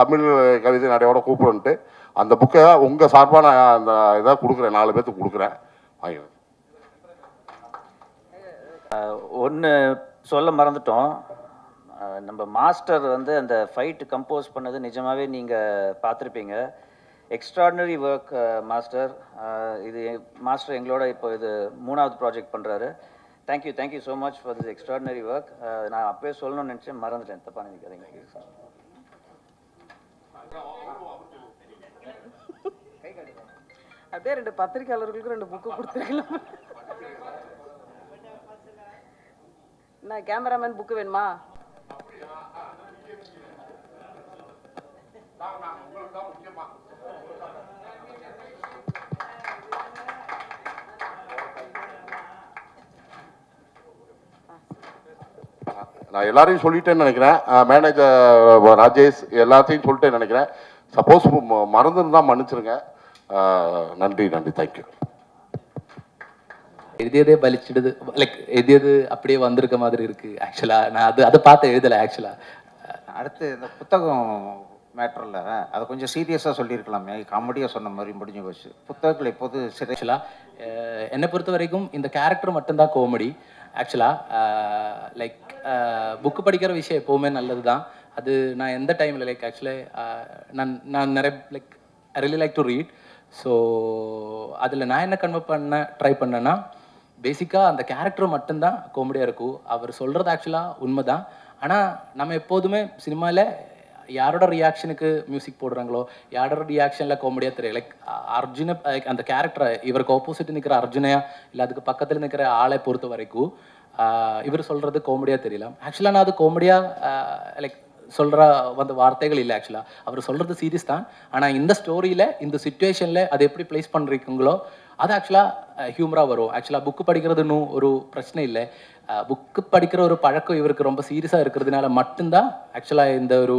தமிழ் கவிதை நடையோட கூப்பிடுன்ட்டு அந்த புக்கை உங்கள் சார்பாக நான் அந்த இதை கொடுக்குறேன், 4 பேர்த்துக்கு கொடுக்குறேன், வாங்கிடுறேன். ஒன்று சொல்ல மறந்துட்டோம், நம்ம மாஸ்டர் வந்து அந்த ஃபைட் கம்போஸ் பண்ணது நிஜமாகவே நீங்கள் பார்த்துருப்பீங்க. Extraordinary work master. இது மாஸ்டர் எங்களோட இப்போ இது 3வது ப்ராஜெக்ட் பண்ணுறாரு. Thank you so much for this extraordinary work. நான் அப்போயே சொல்லணும்னு நினச்சேன், மறந்துட்டேன், தப்பாக நினைக்காதீங்க. அப்படியே 2 பத்திரிகையாளர்களுக்கு 2 புக்கு கொடுத்துருக்கலாம். என்ன கேமராமேன் புக்கு வேணுமா? நான் எல்லாரையும் சொல்லிட்டேன்னு நினைக்கிறேன், மேனேஜர் ராஜேஷ் எல்லாத்தையும் சொல்லிட்டேன்னு நினைக்கிறேன். சப்போஸ் மறந்துருந்தால் மன்னிச்சிருங்க. நன்றி, தேங்க்யூ. எது பலிச்சிடுது லைக் எது அப்படியே வந்திருக்க மாதிரி இருக்கு ஆக்சுவலா. நான் அதை பார்த்து எழுதலை ஆக்சுவலா. அடுத்து இந்த புத்தகம் மேட்டரில் அதை கொஞ்சம் சீரியஸாக சொல்லியிருக்கலாமே, காமெடியாக சொன்ன மாதிரி முடிஞ்சு போச்சு. புத்தகங்கள் எப்போது ஆக்சுவலாக என்னை பொறுத்த வரைக்கும் இந்த கேரக்டர் மட்டும்தான் காமெடி. ஆக்சுவலாக லைக் புக்கு படிக்கிற விஷயம் எப்போவுமே நல்லது தான். அது நான் எந்த டைமில் லைக் ஆக்சுவலி நான் நிறைய like I really like to read. So அதில் நான் என்ன கன்வே ட்ரை பண்ணேன்னா பேசிக்காக அந்த கேரக்டர் மட்டும்தான் காமெடியாக இருக்கும். அவர் சொல்கிறது ஆக்சுவலாக உண்மை தான். ஆனால் நம்ம எப்போதுமே சினிமாவில் யாரோட ரியாக்ஷனுக்கு மியூசிக் போடுறாங்களோ, யாரோட ரியாக்ஷனில் காமெடியாக தெரியும். லைக் அர்ஜுனை அந்த கேரக்டரை இவருக்கு ஆப்போசிட் நிற்கிற அர்ஜுனையா இல்லை அதுக்கு பக்கத்தில் நிற்கிற ஆளை பொறுத்த வரைக்கும் இவர் சொல்கிறது காமெடியாக தெரியலாம். ஆக்சுவலாக நான் அது காமெடியாக லைக் சொல்கிற வந்த வார்த்தைகள் இல்லை. ஆக்சுவலாக அவர் சொல்கிறது சீரியஸ் தான். ஆனால் இந்த ஸ்டோரியில் இந்த சுச்சுவேஷனில் அதை எப்படி ப்ளேஸ் பண்ணுறீங்களோ அது ஆக்சுவலாக ஹியூமராக வரும். ஆக்சுவலாக புக்கு படிக்கிறது இன்னும் ஒரு பிரச்சனை இல்லை. புக்கு படிக்கிற ஒரு பழக்கம் இவருக்கு ரொம்ப சீரியஸாக இருக்கிறதுனால மட்டும்தான் ஆக்சுவலாக இந்த ஒரு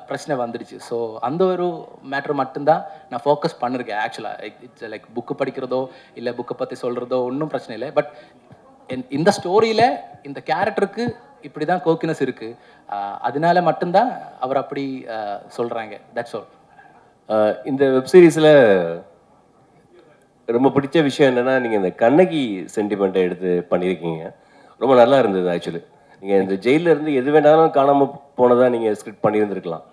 பிரச்சனை வந்துடுச்சு. ஸோ அந்த ஒரு மேட்ரு மட்டும்தான் நான் ஃபோக்கஸ் பண்ணியிருக்கேன். ஆக்சுவலாக இட்ஸ் லைக் புக்கு படிக்கிறதோ இல்லை புக்கை பற்றி சொல்கிறதோ ஒன்றும் பிரச்சனை இல்லை. பட் இந்த ஸ்டோரியில் இந்த கேரக்டருக்கு இப்படி தான் கோக்கினஸ் இருக்குது. அதனால மட்டும்தான் அவர் அப்படி சொல்கிறாங்க. That's all. இந்த வெப்சீரிஸில் ரொம்ப பிடிச்ச விஷயம் என்னென்னா, நீங்கள் இந்த கண்ணகி சென்டிமெண்ட்டை எடுத்து பண்ணியிருக்கீங்க. ரொம்ப நல்லா இருந்தது. ஆக்சுவலி நீங்கள் இந்த ஜெயிலில் இருந்து எது வேணாலும் காணாமல் போனதாக நீங்கள் ஸ்கிரிப்ட் பண்ணியிருந்துருக்கலாம்.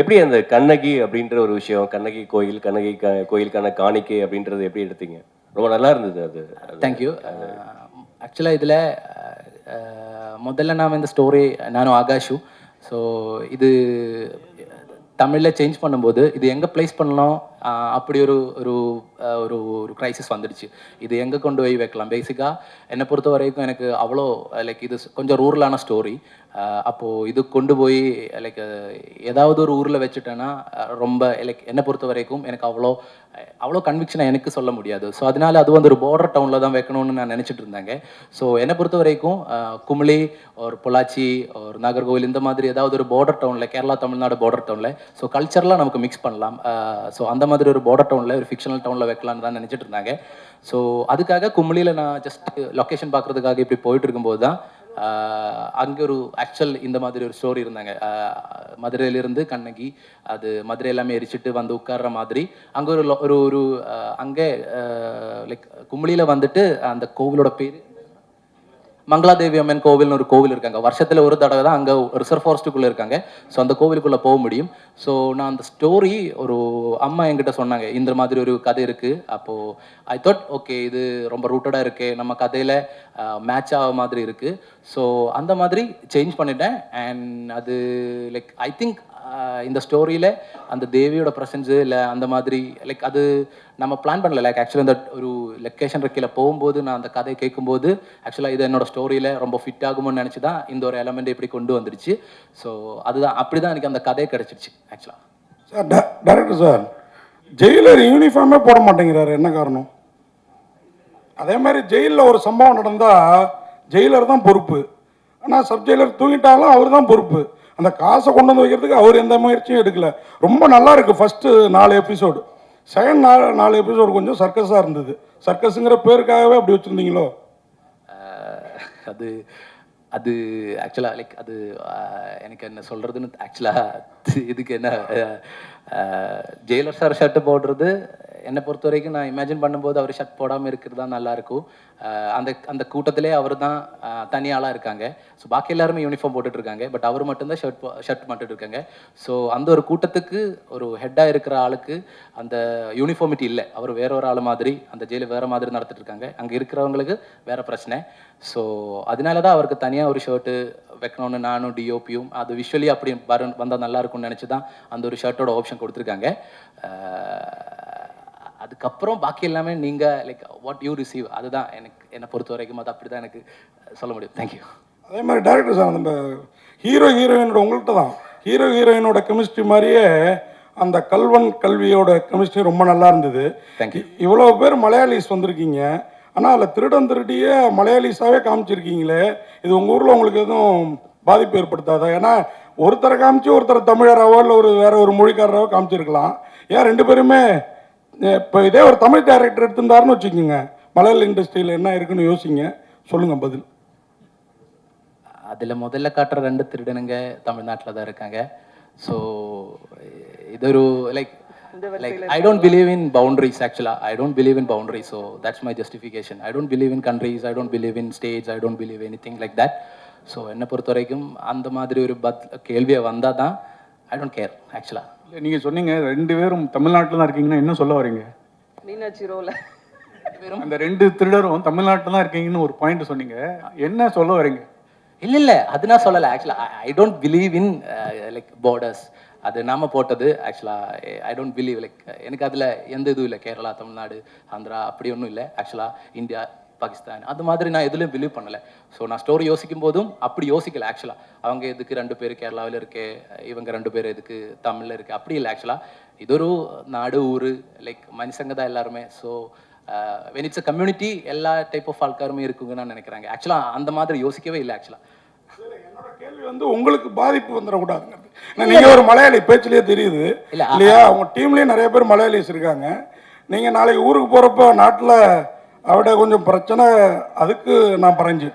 எப்படி அந்த கண்ணகி அப்படின்ற ஒரு விஷயம், கண்ணகி கோயில், கண்ணகி கோயிலுக்கான காணிக்கை அப்படின்றது எப்படி எடுத்தீங்க? ரொம்ப நல்லா இருந்தது அது. தேங்க்யூ. ஆக்சுவலாக இதில் முதல்ல நாம் இந்த ஸ்டோரி நானும் ஆகாஷு. ஸோ இது தமிழில் சேஞ்ச் பண்ணும்போது இது எங்கே ப்ளேஸ் பண்ணலாம் அப்படி ஒரு ஒரு ஒரு ஒரு க்ரைசிஸ் வந்துடுச்சு. இது எங்கே கொண்டு போய் வைக்கலாம்? பேசிக்காக என்னை பொறுத்த வரைக்கும் எனக்கு அவ்வளோ லைக் இது கொஞ்சம் ரூரலான ஸ்டோரி. அப்போது இது கொண்டு போய் லைக் ஏதாவது ஒரு ஊரில் வச்சுட்டேன்னா ரொம்ப லைக் என்னை பொறுத்த வரைக்கும் எனக்கு அவ்வளோ கன்விக்ஷனாக எனக்கு சொல்ல முடியாது. ஸோ அதனால அது வந்து ஒரு பார்டர் டவுனில் தான் வைக்கணும்னு நான் நினச்சிட்டு இருந்தாங்க. ஸோ என்னை பொறுத்த வரைக்கும் குமிளி ஒரு பொள்ளாச்சி ஒரு நாகர்கோவில் இந்த மாதிரி ஏதாவது ஒரு பார்டர் டவுனில், கேரளா தமிழ்நாடு பார்டர் டவுனில் ஸோ கல்ச்சர்லாம் நமக்கு மிக்ஸ் பண்ணலாம். ஸோ அந்த மாதிரி ஒரு பார்டர் டவுனில் ஒரு ஃபிக்ஷனல் டவுனில் வைக்கலான்னு தான் நினச்சிட்டு இருந்தாங்க. ஸோ அதுக்காக குமிளியில் நான் ஜஸ்ட் லொக்கேஷன் பார்க்குறதுக்காக இப்படி போயிட்டு இருக்கும்போது தான் அங்கே ஒரு ஆக்சுவல் இந்த மாதிரி ஒரு ஸ்டோரி இருந்தாங்க. மதுரையிலிருந்து கண்ணகி அது மதுரை எல்லாமே எரிச்சிட்டு வந்து உட்கார்ற மாதிரி அங்கே ஒரு ஒரு அங்கே லைக் குமிளியில் வந்துட்டு அந்த கோவிலோட பேர் மங்களாதேவி அம்மன் கோவில்னு ஒரு கோவில் இருக்காங்க. வருஷத்தில் ஒரு தடவை தான் அங்கே ரிசர்வ் ஃபாரஸ்ட்டுக்குள்ளே இருக்காங்க. ஸோ அந்த கோவிலுக்குள்ளே போக முடியும். ஸோ நான் அந்த ஸ்டோரி ஒரு அம்மா என்கிட்ட சொன்னாங்க, இந்த மாதிரி ஒரு கதை இருக்குது. அப்போது ஐ தாட் ஓகே இது ரொம்ப ரூட்டடாக இருக்குது, நம்ம கதையில் மேட்ச் ஆக மாதிரி இருக்குது. ஸோ அந்த மாதிரி சேஞ்ச் பண்ணிட்டேன். அண்ட் அது லைக் ஐ திங்க் இந்த ஸ்டோரியில் அந்த தேவியோட ப்ரெசன்ஸு இல்லை அந்த மாதிரி லைக் அது நம்ம பிளான் பண்ணல. லைக் ஆக்சுவலாக இந்த ஒரு லொக்கேஷன் இருக்கையில் போகும்போது நான் அந்த கதையை கேட்கும்போது ஆக்சுவலாக இது என்னோட ஸ்டோரியில் ரொம்ப ஃபிட் ஆகும்னு நினச்சி தான் இந்த ஒரு எலமெண்ட் இப்படி கொண்டு வந்துடுச்சு. ஸோ அதுதான் அப்படி தான் எனக்கு அந்த கதையை கிடச்சிருச்சு. ஆக்சுவலாக சார் டைரக்டர் சார் ஜெயிலர் யூனிஃபார்மே போட மாட்டேங்கிறாரு, என்ன காரணம்? அதே மாதிரி ஜெயிலில் ஒரு சம்பவம் நடந்தால் ஜெயிலர் தான் பொறுப்பு, ஆனால் சப் ஜெயிலர் தூங்கிட்டாலும் அவர் தான் பொறுப்பு. அந்த காசை கொண்டு வந்து வைக்கிறதுக்கு அவர் எந்த முயற்சியும் எடுக்கல. ரொம்ப நல்லா இருக்குது ஃபஸ்ட்டு 4 எபிசோடு. செகண்ட் 4 எபிசோடு கொஞ்சம் சர்க்கஸாக இருந்தது. சர்க்கஸுங்கிற பேருக்காகவே அப்படி வச்சுருந்தீங்களோ? அது அது ஆக்சுவலாக லைக் அது எனக்கு என்ன சொல்கிறதுன்னு ஆக்சுவலாக இதுக்கு என்ன ஜெயிலர் சார் ஷர்ட்டு போடுறது என்னை பொறுத்த வரைக்கும் நான் இமேஜின் பண்ணும்போது அவர் ஷர்ட் போடாமல் இருக்கிறது தான் நல்லாயிருக்கும். அந்த கூட்டத்திலே அவர் தான் தனியாளாக இருக்காங்க. ஸோ பாக்கி எல்லாருமே யூனிஃபார்ம் போட்டுட்ருக்காங்க. பட் அவர் மட்டும்தான் ஷர்ட் மட்டும் இருக்காங்க. ஸோ அந்த ஒரு கூட்டத்துக்கு ஒரு ஹெட்டாக இருக்கிற ஆளுக்கு அந்த யூனிஃபார்மிட்டி இல்லை. அவர் வேற ஒரு ஆள் மாதிரி அந்த ஜெயிலில் வேறு மாதிரி நடத்திட்டு இருக்காங்க. அங்கே இருக்கிறவங்களுக்கு வேறு பிரச்சனை. ஸோ அதனால தான் அவருக்கு தனியாக ஒரு ஷர்ட்டு வைக்கணும்னு நானும் டிஓபியும் அது விஷுவலி அப்படி வந்தால் நல்லா இருக்கும்னு நினச்சி தான் அந்த ஒரு ஷர்ட்டோட ஆப்ஷன் கொடுத்துருக்காங்க. அதுக்கப்புறம் பாக்கி எல்லாமே நீங்கள் லைக் வாட் யூ ரிசீவ் அதுதான் என்னை பொறுத்த வரைக்கும் அது அப்படி தான் எனக்கு சொல்ல முடியும். தேங்க்யூ. அதே மாதிரி டேரக்டர் சார் நம்ம ஹீரோயினோட உங்கள்கிட்ட தான் ஹீரோயினோட கெமிஸ்ட்ரி மாதிரியே அந்த கல்வியோட கெமிஸ்ட்ரி ரொம்ப நல்லா இருந்தது. தேங்க்யூ. இவ்வளோ பேர் மலையாளிஸ் வந்திருக்கீங்க, ஆனால் அதில் திருடிய மலையாளிஸாகவே காமிச்சிருக்கீங்களே, இது உங்கள் ஊரில் உங்களுக்கு எதுவும் பாதிப்பு ஏற்படுத்தாதா? ஏன்னா ஒருத்தரை காமிச்சு ஒருத்தரை தமிழராவோ இல்லை வேற ஒரு மொழிக்காரராவோ காமிச்சிருக்கலாம். ஏன் 2 பேருமே இப்போ இதே ஒரு தமிழ் டைரக்டர் எடுத்திருந்தாருன்னு வச்சுக்கோங்க, மலையாள இண்டஸ்ட்ரியில் என்ன இருக்குன்னு யோசிங்க, சொல்லுங்கள் பதில். அதில் முதல்ல காட்டுற 2 திருடனுங்க தமிழ்நாட்டில் தான் இருக்காங்க. ஸோ இதொரு like I don't believe in boundaries actually. I don't believe in boundaries. So that's my justification. I don't believe in countries. I don't believe in states. I don't believe anything like that. So என்னை பொறுத்த வரைக்கும் அந்த மாதிரி ஒரு கேள்வியை வந்தால் தான் I don't care actually. இல்லை நீங்கள் சொன்னீங்க 2 பேரும் தமிழ்நாட்டில் தான் இருக்கீங்கன்னா என்ன சொல்ல வரீங்க? மீனாட்சி ரோல அந்த 2 திருடரும் தமிழ்நாட்டில் தான் இருக்கீங்கன்னு ஒரு பாயிண்ட் சொன்னீங்க, என்ன சொல்ல வரீங்க? இல்லை அது நான் சொல்லலை ஆக்சுவலாக. I don't believe in like borders. அது நாம போட்டது ஆக்சுவலாக. ஐ டோன்ட் பிலீவ் லைக் எனக்கு அதில் எந்த இதுவும் இல்லை. கேரளா, தமிழ்நாடு, ஆந்திரா அப்படி ஒன்றும் இல்லை ஆக்சுவலாக. இந்தியா, பாகிஸ்தான் அது மாதிரி நான் எதுலையும் பிலீவ் பண்ணலை. ஸோ நான் ஸ்டோரி யோசிக்கும் போதும் அப்படி யோசிக்கலை ஆக்சுவலாக. அவங்க எதுக்கு 2 பேர் கேரளாவில் இருக்கு, இவங்க 2 பேர் எதுக்கு தமிழில் இருக்குது, அப்படி இல்லை ஆக்சுவலாக. இது ஒரு நாடு, ஊர், லைக் மனுஷங்க தான் எல்லாருமே. So when it's a community எல்லா டைப் ஆஃப் ஆட்காருமே இருக்குங்கன்னு நான் நினைக்கிறாங்க ஆக்சுவலாக. அந்த மாதிரி யோசிக்கவே இல்லை ஆக்சுவலாக. என்னோட கேள்வி வந்து உங்களுக்கு பாதிப்பு வந்துடக்கூடாதுங்கிறது. நீங்கள் ஒரு மலையாளி பேச்சிலேயே தெரியுது இல்லையா? அவங்க டீம்லேயே நிறைய பேர் மலையாளிஸ் இருக்காங்க. நீங்கள் நாளைக்கு ஊருக்கு போகிறப்ப நாட்டில் அவட கொஞ்சம் பிரச்சனை, அதுக்கு நான் பறஞ்சு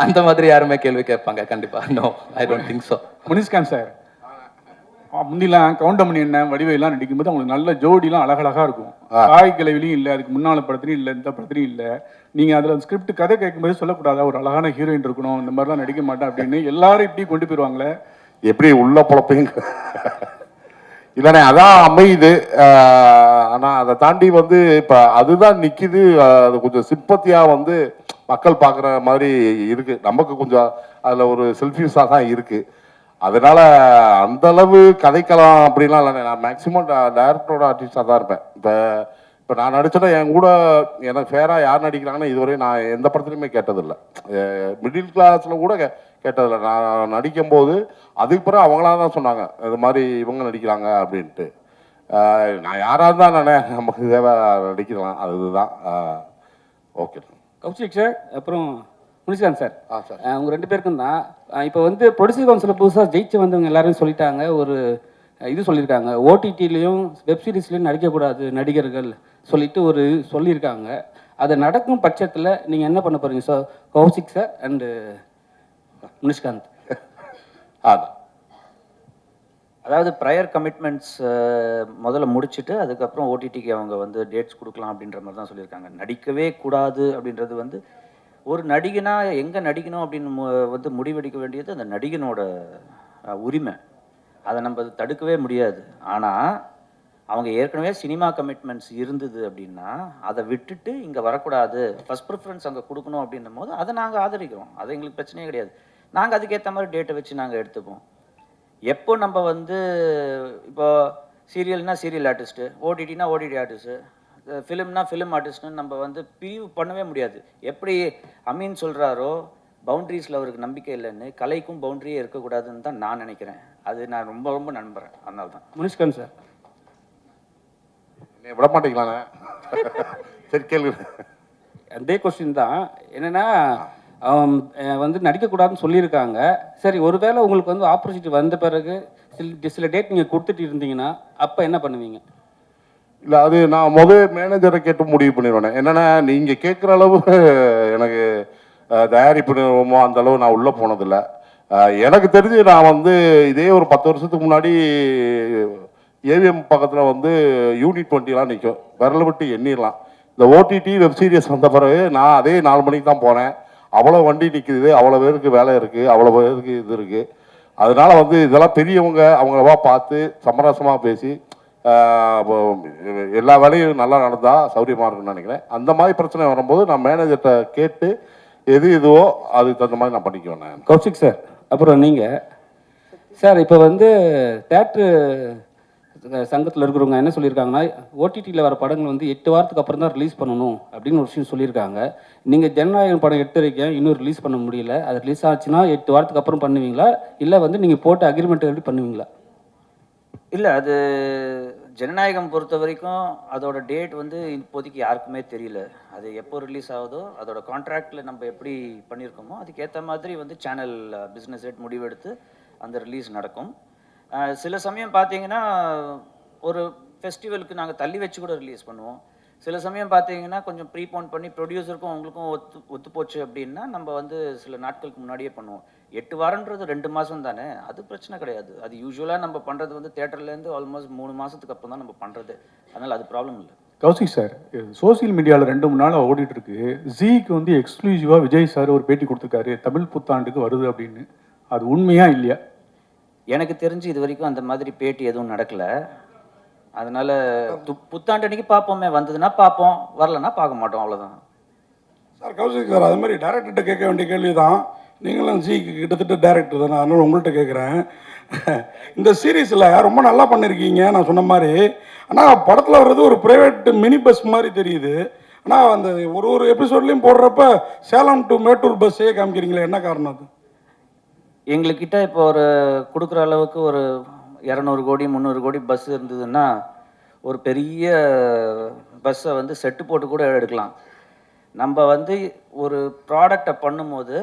அந்த மாதிரி யாருமே கேள்வி கேட்பாங்க கண்டிப்பாக? No, I don't think so. Munishkanth sir, முந்திலாம் கவுண்டமணி என்ன வடிவையெல்லாம் நடிக்கும்போது அவங்களுக்கு நல்ல ஜோடிலாம் அழகழகாக இருக்கும். தாய் கிழவிலையும் இல்லை, அதுக்கு முன்னாள் படத்துலையும் இல்லை, இந்த படத்துலையும் இல்லை. நீங்கள் அதில் ஸ்கிரிப்ட் கதை கேட்கும்போது சொல்லக்கூடாதா ஒரு அழகான ஹீரோயின் இருக்கணும், இந்த மாதிரிலாம் நடிக்க மாட்டேன் அப்படின்னு எல்லாரும் இப்படி கொண்டு போயிடுவாங்களே? எப்படி உள்ள பொழப்பீங்க? இல்லைண்ணே, அதான் அமையுது. ஆனால் அதை தாண்டி வந்து இப்போ அதுதான் நிற்கிது. அது கொஞ்சம் சிம்பத்தியாக வந்து மக்கள் பார்க்குற மாதிரி இருக்குது. நமக்கு கொஞ்சம் அதில் ஒரு செல்ஃபியூஸாக தான் இருக்குது. அதனால அந்த அளவு கதைக்கலாம் அப்படின்லாம் இல்லைண்ணே. நான் மேக்ஸிமம் டைரக்டரோட ஆர்டிஸ்டாக தான் இருப்பேன். இப்போ நான் நடிச்சேன்னா என் கூட எனக்கு ஃபேராக யார் நடிக்கிறாங்கன்னா இதுவரை நான் எந்த படத்துலையுமே கேட்டதில்லை. மிடில் கிளாஸில் கூட கேட்டதில்லை. நான் நடிக்கும்போது அதுக்கு பிறகு அவங்களா தான் சொன்னாங்க இது மாதிரி இவங்க நடிக்கிறாங்க அப்படின்ட்டு. நான் யாராக இருந்தால் நானே நமக்கு தேவை நடிக்கலாம், அதுதான். ஓகே கௌஷிக் சார், அப்புறம் முனிஷ்காந்த் சார். சார், உங்கள் 2 பேருக்கும் தான் இப்போ வந்து ப்ரொடியூசர் கவுன்சிலில் புதுசாக ஜெயிச்சு வந்தவங்க எல்லாரும் சொல்லிட்டாங்க, ஒரு இது சொல்லியிருக்காங்க, ஓடிடிலையும் வெப்சீரிஸ்லையும் நடிக்கக்கூடாது நடிகர்கள் சொல்லிட்டு ஒரு சொல்லியிருக்காங்க. அது நடக்கும் பட்சத்தில் நீங்கள் என்ன பண்ண போகிறீங்க sir, Kaushik sir and Munishkanth? அதாவது ப்ரையர் கமிட்மெண்ட்ஸ் முதல்ல முடிச்சுட்டு அதுக்கப்புறம் ஓடிடிக்கு அவங்க வந்து டேட்ஸ் கொடுக்கலாம் அப்படின்ற மாதிரி தான் சொல்லியிருக்காங்க. நடிக்கவே கூடாது அப்படின்றது வந்து ஒரு நடிகனா எங்கே நடிக்கணும் அப்படின்னு வந்து முடிவெடுக்க வேண்டியது அந்த நடிகனோட உரிமை. அதை நம்ம தடுக்கவே முடியாது. ஆனால் அவங்க ஏற்கனவே சினிமா கமிட்மெண்ட்ஸ் இருந்தது அப்படின்னா அதை விட்டுட்டு இங்கே வரக்கூடாது, ஃபஸ்ட் ப்ரிஃபரன்ஸ் அங்கே கொடுக்கணும் அப்படின்னும் போது அதை நாங்கள் ஆதரிக்கிறோம். அது எங்களுக்கு பிரச்சனையே கிடையாது. நாங்கள் அதுக்கேற்ற மாதிரி டேட்டை வச்சு நாங்கள் எடுத்துப்போம். எப்போ நம்ம வந்து இப்போ சீரியல்னா சீரியல் ஆர்டிஸ்ட்டு, ஓடிடினா ஓடிடி ஆர்டிஸ்ட்டு, ஃபிலிம்னா ஃபிலிம் ஆர்டிஸ்ட்னு நம்ம வந்து பிரிவு பண்ணவே முடியாது. எப்படி அமீன் சொல்கிறாரோ பவுண்ட்ரிஸில் அவருக்கு நம்பிக்கை இல்லைன்னு, கலைக்கும் பவுண்ட்ரியே இருக்கக்கூடாதுன்னு தான் நான் நினைக்கிறேன். அது நான் ரொம்ப ரொம்ப நம்புகிறேன். அதனால தான். முனிஷ்காந்த் சார், விட மாட்டீங்களாண்ணே? சரி கேள்வி. அதே கொஸ்டின் தான். என்னென்னா வந்து நடிக்கக்கூடாதுன்னு சொல்லியிருக்காங்க. சரி, ஒருவேளை உங்களுக்கு வந்து ஆப்பர்ச்சுனிட்டி வந்த பிறகு சில டேட் நீங்கள் கொடுத்துட்டு இருந்தீங்கன்னா அப்போ என்ன பண்ணுவீங்க? இல்லை, அது நான் மேனேஜரை கேட்டு முடிவு பண்ணிடுவேன். என்னென்னா நீங்கள் கேட்குற அளவு எனக்கு தயாரிப்பு நிறுவனமோ அந்த அளவு நான் உள்ளே போனதில்லை. எனக்கு தெரிஞ்சு நான் வந்து இதே ஒரு 10 வருஷத்துக்கு முன்னாடி ஏவிஎம் பக்கத்தில் வந்து யூனிட் 20 நிற்கும், விரல விட்டு எண்ணிடலாம். இந்த ஓடிடி வெப் சீரிஸ் வந்த பிறகு நான் அதே 4 மணிக்கு தான் போனேன். அவ்வளோ வண்டி நிற்கிது, அவ்வளோ பேருக்கு வேலை இருக்குது, அவ்வளோ பேருக்கு இது இருக்குது. அதனால வந்து இதெல்லாம் பெரியவங்க அவங்களவா பார்த்து சமரசமாக பேசி எல்லா வேலையும் நல்லா நடந்தால் சௌரியமாக இருக்குன்னு நினைக்கிறேன். அந்த மாதிரி பிரச்சனை வரும்போது நான் மேனேஜர்கிட்ட கேட்டு எது இதுவோ அதுக்கு தகுந்த மாதிரி நான் பண்ணிக்குவேன். நான் கௌஷிக் சார், அப்புறம் நீங்கள் சார் இப்போ வந்து தேட்ரு சங்கத்தில் இருக்கிறவங்க என்ன சொல்லியிருக்காங்கன்னா ஓடிடியில் வர படங்கள் வந்து 8 வாரத்துக்கு அப்புறம் தான் ரிலீஸ் பண்ணணும் அப்படின்னு ஒரு விஷயம் சொல்லியிருக்காங்க. நீங்கள் ஜனநாயகம் படம் எடுத்துருக்கேன், இன்னும் ரிலீஸ் பண்ண முடியல. அது ரிலீஸ் ஆச்சுன்னா 8 வாரத்துக்கு அப்புறம் பண்ணுவீங்களா, இல்லை வந்து நீங்கள் போட்ட அக்ரிமெண்ட் எப்படி பண்ணுவீங்களா? இல்லை, அது ஜனநாயகம் பொறுத்த வரைக்கும் அதோட டேட் வந்து இப்போதைக்கு யாருக்குமே தெரியல. அது எப்போ ரிலீஸ் ஆகுதோ அதோட கான்ட்ராக்டில் நம்ம எப்படி பண்ணியிருக்கோமோ அதுக்கேற்ற மாதிரி வந்து சேனல் பிஸ்னஸ் ஹெட் முடிவெடுத்து அந்த ரிலீஸ் நடக்கும். சில சமயம் பார்த்தீங்கன்னா ஒரு ஃபெஸ்டிவலுக்கு நாங்கள் தள்ளி வச்சு கூட ரிலீஸ் பண்ணுவோம். சில சமயம் பார்த்தீங்கன்னா கொஞ்சம் ப்ரீபோன் பண்ணி ப்ரொடியூசருக்கும் அவங்களுக்கும் ஒத்து போச்சு அப்படின்னா நம்ம வந்து சில நாட்களுக்கு முன்னாடியே பண்ணுவோம். 8 வாரன்றது 2 மாதம் தானே, அது பிரச்சனை கிடையாது. அது யூஸ்வலாக நம்ம பண்ணுறது வந்து தேட்டர்லேருந்து ஆல்மோஸ்ட் 3 மாதத்துக்கு அப்புறம் தான் நம்ம பண்ணுறது. அதனால் அது ப்ராப்ளம் இல்லை. கௌசிக் சார், சோசியல் மீடியாவில் 2-3 நாளாக ஓடிட்டு இருக்கு. ஜீக்கு வந்து எக்ஸ்க்ளூசிவாக விஜய் சார் ஒரு பேட்டி கொடுத்துருக்காரு, தமிழ் புத்தாண்டுக்கு வருது அப்படின்னு. அது உண்மையா இல்லையா? எனக்கு தெரிஞ்சு இது வரைக்கும் அந்த மாதிரி பேட்டி எதுவும் நடக்கலை. அதனால் புத்தாண்டு அன்னைக்கு பார்ப்போமே, வந்ததுன்னா பார்ப்போம், வரலன்னா பார்க்க மாட்டோம், அவ்வளோதான். சார் கௌசிக் சார், அது மாதிரி டேரக்டர்கிட்ட கேட்க வேண்டிய கேள்வி தான். நீங்களும் ஜிக்கு கிட்டத்தட்ட டேரக்டர் தானே, அதனால் உங்கள்கிட்ட கேட்குறேன். இந்த சீரீஸில் ரொம்ப நல்லா பண்ணியிருக்கீங்க நான் சொன்ன மாதிரி. ஆனால் படத்தில் வர்றது ஒரு ப்ரைவேட் மினி பஸ் மாதிரி தெரியுது. ஆனால் அந்த ஒரு எபிசோட்லேயும் போடுறப்ப சேலம் டு மேட்டூர் பஸ்ஸே காமிக்கிறீங்களே, என்ன காரணம் அது? எங்கள்கிட்ட இப்போ ஒரு கொடுக்குற அளவுக்கு ஒரு 200 கோடி 300 கோடி பஸ் இருந்ததுன்னா ஒரு பெரிய பஸ்ஸை வந்து செட்டு போட்டு கூட எடுக்கலாம். நம்ம வந்து ஒரு ப்ராடக்டை பண்ணும்போது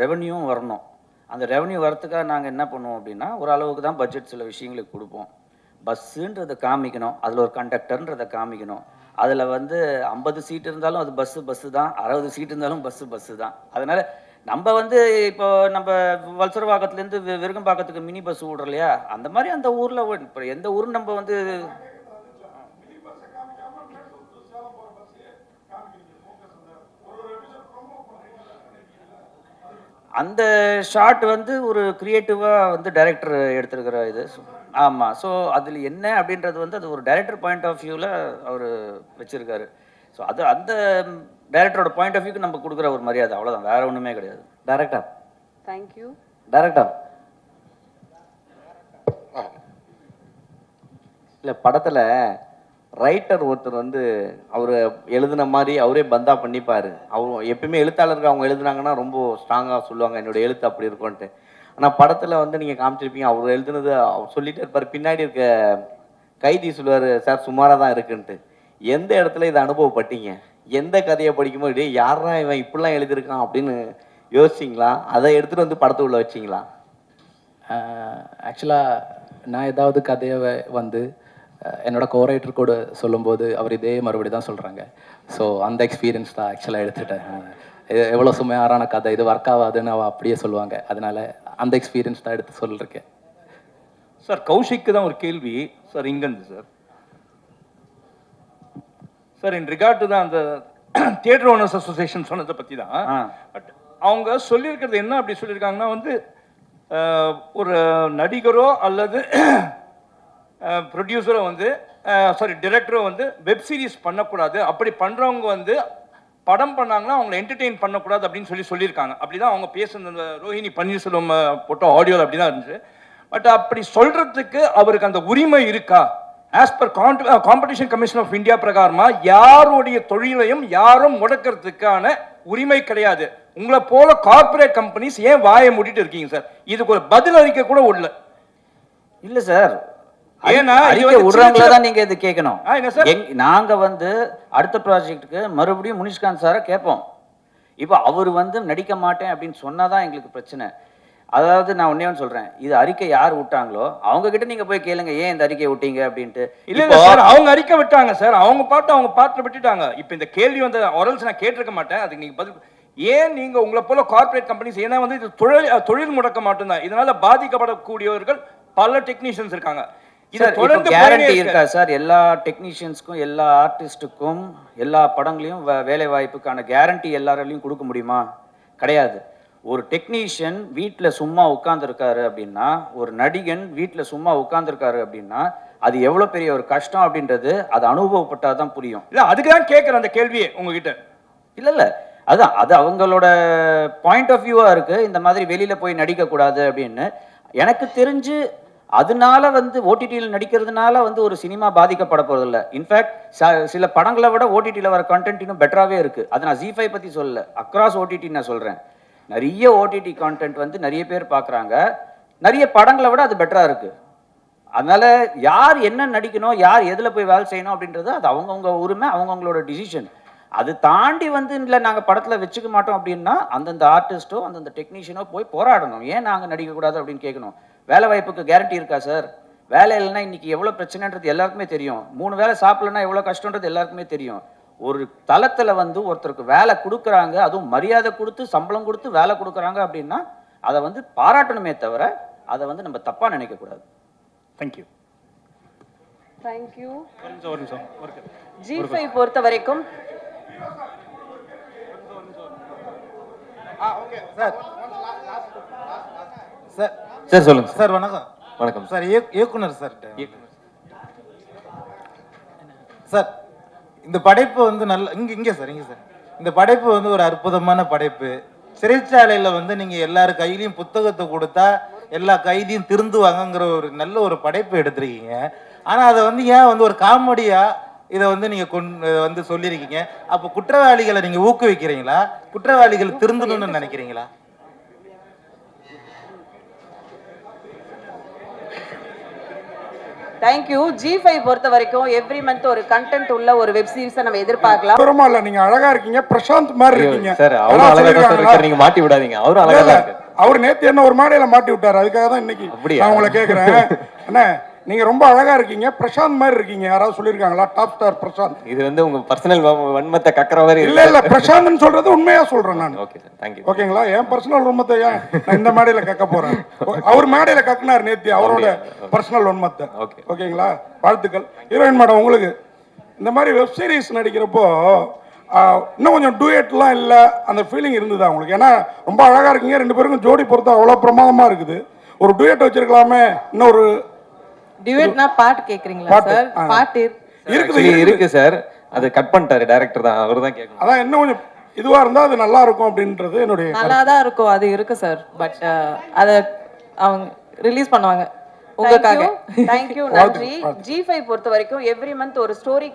ரெவன்யூவும் வரணும். அந்த ரெவன்யூ வரத்துக்காக நாங்கள் என்ன பண்ணுவோம் அப்படின்னா, ஒரு அளவுக்கு தான் பட்ஜெட் சில விஷயங்களுக்கு கொடுப்போம். பஸ்ஸுன்றதை காமிக்கணும், அதில் ஒரு கண்டக்டர்ன்றதை காமிக்கணும். அதில் வந்து 50 சீட் இருந்தாலும் அது பஸ்ஸு தான், 60 சீட் இருந்தாலும் பஸ்ஸு தான். அதனால் நம்ம வந்து இப்போ நம்ம வல்சரவாக்கத்துலேருந்து விருகம்பாக்கத்துக்கு மினி பஸ் விடுறோம் இல்லையா, அந்த மாதிரி அந்த ஊரில் இப்போ எந்த ஊரும் நம்ம வந்து அந்த ஷாட் வந்து ஒரு க்ரியேட்டிவாக வந்து டைரக்டர் எடுத்துருக்கிற இது. ஆமாம். ஸோ அதில் என்ன அப்படின்றது வந்து அது ஒரு டைரக்டர் பாயிண்ட் ஆஃப் வியூவில் அவர் வச்சுருக்காரு. ஸோ அது அந்த டைரக்டரோட பாயிண்ட் ஆஃப் வியூக்கு நம்ம கொடுக்குற ஒரு மரியாதை, அவ்வளோதான், வேறு ஒன்றுமே கிடையாது. Director thank you. டைரக்டர் இல்லை, படத்தில் ரைட்டர் ஒருத்தர் வந்து அவர் எழுதின மாதிரி அவரே பந்தா பண்ணிப்பார். அவர் எப்பயுமே எழுத்தாளருக்கு அவங்க எழுதுனாங்கன்னா ரொம்ப ஸ்ட்ராங்காக சொல்லுவாங்க, என்னோடய எழுத்து அப்படி இருக்கும்ன்ட்டு. ஆனால் படத்தில் வந்து நீங்கள் காமிச்சிருப்பீங்க, அவர் எழுதுனது அவர் சொல்லிகிட்டே இருப்பார், பின்னாடி இருக்க கைதி சொல்லுவார், சார் சுமாராக தான் இருக்குன்ட்டு. எந்த இடத்துல இதை அனுபவப்பட்டீங்க? எந்த கதையை படிக்கும்போது யாரா இவன் இப்படிலாம் எழுதியிருக்கான் அப்படின்னு யோசிச்சிங்களா? அதை எடுத்துகிட்டு வந்து படத்தை உள்ள வச்சிங்களா? ஆக்சுவலாக நான் ஏதாவது கதையை வந்து என்னோட கோரைட்டர் கூட சொல்லும்போது அவர் இதே மறுபடி தான் சொல்கிறாங்க. ஸோ அந்த எக்ஸ்பீரியன்ஸ் தான் ஆக்சுவலாக எடுத்துட்டேன். எவ்வளோ சுமையாரான கதை, இது ஒர்க் ஆகாதுன்னு அவள் அப்படியே சொல்லுவாங்க. அதனால் அந்த எக்ஸ்பீரியன்ஸ் தான் எடுத்து சொல்லியிருக்கேன். சார் கௌஷிக்கு தான் ஒரு கேள்வி சார் இங்கேருந்து sir. Sir in regard to தான் அந்த தியேட்டர் ஓனர்ஸ் அசோசியேஷன் சொன்னதை பற்றி தான். பட் அவங்க சொல்லியிருக்கிறது என்ன அப்படி சொல்லியிருக்காங்கன்னா வந்து ஒரு நடிகரோ அல்லது ப்ரொடியூசரோ வந்து டிரெக்டரோ வந்து வெப் சீரிஸ் பண்ணக்கூடாது, அப்படி பண்ணுறவங்க வந்து படம் பண்ணாங்கன்னா அவங்கள என்டர்டெயின் பண்ணக்கூடாது அப்படின்னு சொல்லியிருக்காங்க. அப்படி தான் அவங்க பேசுன அந்த ரோஹிணி பன்னீர்செல்வம் போட்டோ ஆடியோவில் அப்படி தான் இருந்துச்சு. பட் அப்படி சொல்கிறதுக்கு அவருக்கு அந்த உரிமை இருக்கா? As per competition commission of India பிரகாரமா யாருடைய தொழிலையும் யாரும் முடக்கிறதுக்கான உரிமை கிடையாது. உங்களை போல கார்பரேட் கம்பெனிஸ் ஏன் வாயை மூடிட்டு இருக்கீங்க சார்? இதுக்கு ஒரு பதில் அறிக்கை கூட இல்லை சார். ஏன்னா விடுறவங்களதான் நீங்க இது கேட்கணும். நாங்க வந்து அடுத்த ப்ராஜெக்டுக்கு மறுபடியும் முனிஷ்காந்த் சாரை கேட்போம். இப்போ அவர் வந்து நடிக்க மாட்டேன் அப்படின்னு சொன்னாதான் எங்களுக்கு பிரச்சனை. அதாவது நான் ஒன்னே ஒன்று சொல்றேன், இது அறிக்கை யார் விட்டாங்களோ அவங்க கிட்ட நீங்க போய் கேளுங்க, ஏன் இந்த அறிக்கை விட்டீங்க அப்படின்ட்டு. இல்ல சார், அவங்க அறிக்கை விட்டாங்க சார், அவங்க பாட்டு விட்டுட்டாங்க. இப்போ இந்த கேள்வி வந்து ஒரல்ஸ் நான் கேட்டிருக்க மாட்டேன், அதுக்கு நீங்க பதில். ஏன் நீங்க உங்களை போல கார்பரேட் கம்பெனிஸ், ஏன்னா வந்து இது தொழில் முடக்க மட்டும்தான், இதனால பாதிக்கப்படக்கூடியவர்கள் பல டெக்னீஷியன்ஸ் இருக்காங்க. கேரண்டி இருக்கா சார் எல்லா டெக்னீஷியன்ஸ்க்கும் எல்லா ஆர்டிஸ்டுக்கும் எல்லா படங்களையும் வேலை வாய்ப்புக்கான கேரண்டி எல்லாராலையும் கொடுக்க முடியுமா? கிடையாது. ஒரு டெக்னீஷியன் வீட்டில் சும்மா உட்காந்துருக்காரு அப்படின்னா, ஒரு நடிகன் வீட்டில் சும்மா உட்காந்துருக்காரு அப்படின்னா அது எவ்வளோ பெரிய ஒரு கஷ்டம் அப்படின்றது அது அனுபவப்பட்டால் தான் புரியும். இல்லை, அதுக்கு தான் கேட்குறேன் அந்த கேள்வியே உங்ககிட்ட. இல்லை அதான் அது அவங்களோட பாயிண்ட் ஆஃப் வியூவாக இருக்குது. இந்த மாதிரி வெளியில் போய் நடிக்கக்கூடாது அப்படின்னு எனக்கு தெரிஞ்சு அதனால வந்து ஓடிடியில் நடிக்கிறதுனால வந்து ஒரு சினிமா பாதிக்கப்பட போறதில்லை. இன்ஃபேக்ட் சில படங்களை விட ஓடிடியில் வர கண்டென்ட் இன்னும் பெட்டராகவே இருக்குது. அது நான் ZEE5 பற்றி சொல்லலை, அக்ராஸ் ஓடிடி நான் சொல்கிறேன். நிறைய ஓடிடி கான்டென்ட் வந்து நிறைய பேர் பார்க்குறாங்க, நிறைய படங்களை விட அது பெட்டராக இருக்குது. அதனால் யார் என்ன நடிக்கணும், யார் எதில் போய் வேலை செய்யணும் அப்படின்றது அது அவங்கவுங்க உரிமை, அவங்கவுங்களோட டிசிஷன். அது தாண்டி வந்து இல்லை நாங்கள் படத்தில் வச்சுக்க மாட்டோம் அப்படின்னா அந்தந்த ஆர்டிஸ்ட்டோ அந்தந்த டெக்னீஷியனோ போய் போராடணும். ஏன் நாங்கள் நடிக்கக்கூடாது அப்படின்னு கேட்கணும். வேலை வாய்ப்புக்கு கேரண்டி இருக்கா சார்? வேலை இல்லைன்னா இன்னைக்கு எவ்வளோ பிரச்சனைன்றது எல்லாருக்குமே தெரியும். 3 வேளை சாப்பிடலன்னா எவ்வளோ கஷ்டன்றது எல்லாருக்குமே தெரியும். ஒரு தளத்தில் வந்து ஒருத்தருக்கு வேலை கொடுக்குறாங்க, அதுவும் மரியாதை கொடுத்து சம்பளம் கொடுத்து வேலை கொடுக்குறாங்க அப்படின்னா அதை வந்து பாராட்டணுமே தவிர அதை வந்து நம்ம தப்பாக நினைக்கக்கூடாது. தேங்க்யூ. தேங்க்யூ. ஒரு நிமிஷம் G5 பொறுத்த வரைக்கும் சார் சொல்லுங்க சார். வணக்கம். வணக்கம் சார். இயக்குனர் சார். சார், இந்த படைப்பு வந்து நல்ல இங்கே சார் இந்த படைப்பு வந்து ஒரு அற்புதமான படைப்பு. சிறைச்சாலையில் வந்து நீங்கள் எல்லாரும் கையிலையும் புத்தகத்தை கொடுத்தா எல்லா கைதியும் திருந்துவாங்கங்கிற ஒரு நல்ல ஒரு படைப்பு எடுத்திருக்கீங்க. ஆனால் அதை வந்து ஏன் வந்து ஒரு காமெடியாக இதை வந்து நீங்கள் வந்து சொல்லியிருக்கீங்க. அப்போ குற்றவாளிகளை நீங்கள் ஊக்குவிக்கிறீங்களா, குற்றவாளிகள் திருந்தணும்னு நினைக்கிறீங்களா? தேங்க்யூ. G5 பொறுத்த வரைக்கும் எவ்ரி மந்த் ஒரு கண்டென்ட் உள்ள ஒரு வெப் சீரிஸை நம்ம எதிர்பார்க்கலாம். தூரமா இல்ல, நீங்க அழகா இருக்கீங்க, பிரசாந்த் மாதிரி இருக்கீங்க சார். அவரும் அழகா தான் இருக்காரு, நீங்க மாட்டி விடாதீங்க. அவரும் அழகா தான் இருக்காரு. அவர் நேத்து என்ன ஒரு மேடையில மாட்டி விட்டாரு, அதுக்காக தான் இன்னைக்கு நான் உங்களை கேட்கிறேன். என்ன நீங்க ரொம்ப அழகா இருக்கீங்க, பிரசாந்த் மாதிரி இருக்கீங்க. யாராவது சொல்லிருக்காங்களா? Top star Prashanth. இது வந்து உங்க பர்சனல் வன்மத்தை கக்கற மாதிரி இல்ல பிரசாந்த்னு சொல்றது உண்மையா சொல்றேன் நான். Okay sir, thank you. ஓகேங்களா? என் பர்சனல் வன்மத்தை நான் இந்த மேடையில கக்க போறேன். அவர் மேடையில கக்குனார் நேத்து அவரோட பர்சனல் வன்மத்தை. ஓகேங்களா? வாழ்த்துக்கள். ஹீரோயின் மேடம், உங்களுக்கு இந்த மாதிரி வெப் சீரிஸ் நடிக்கிறப்போ இன்னும் கொஞ்சம் டூயட்லாம் இல்லை, அந்த ஃபீலிங் இருந்தது அவங்களுக்கு? ஏன்னா ரொம்ப அழகா இருக்கீங்க, ரெண்டு பேருக்கும் ஜோடி பொறுத்தா அவ்வளோ பிரமாதமா இருக்குது. ஒரு டூயட் வச்சிருக்கலாமே. இன்னொரு டியூட்னா பாட்டு கேக்குறீங்களா சார்? பாட்டு இருக்கு சார், அது கட் பண்ணிட்டாரு டைரக்டர் தான், அவர் தான் கேட்கணும். அதான் இன்னும் கொஞ்சம் இதுவா இருந்தா அது நல்லா இருக்கும் அப்படின்றது என்னுடைய. நல்லா தான் இருக்கும், அது இருக்கு சார். பட் அதை அவங்க ரிலீஸ் பண்ணுவாங்க உங்களுக்காக. தேங்க்யூ, நன்றி. G5 பொறுத்த வரைக்கும் எவ்ரி மந்த் ஒரு ஸ்டோரி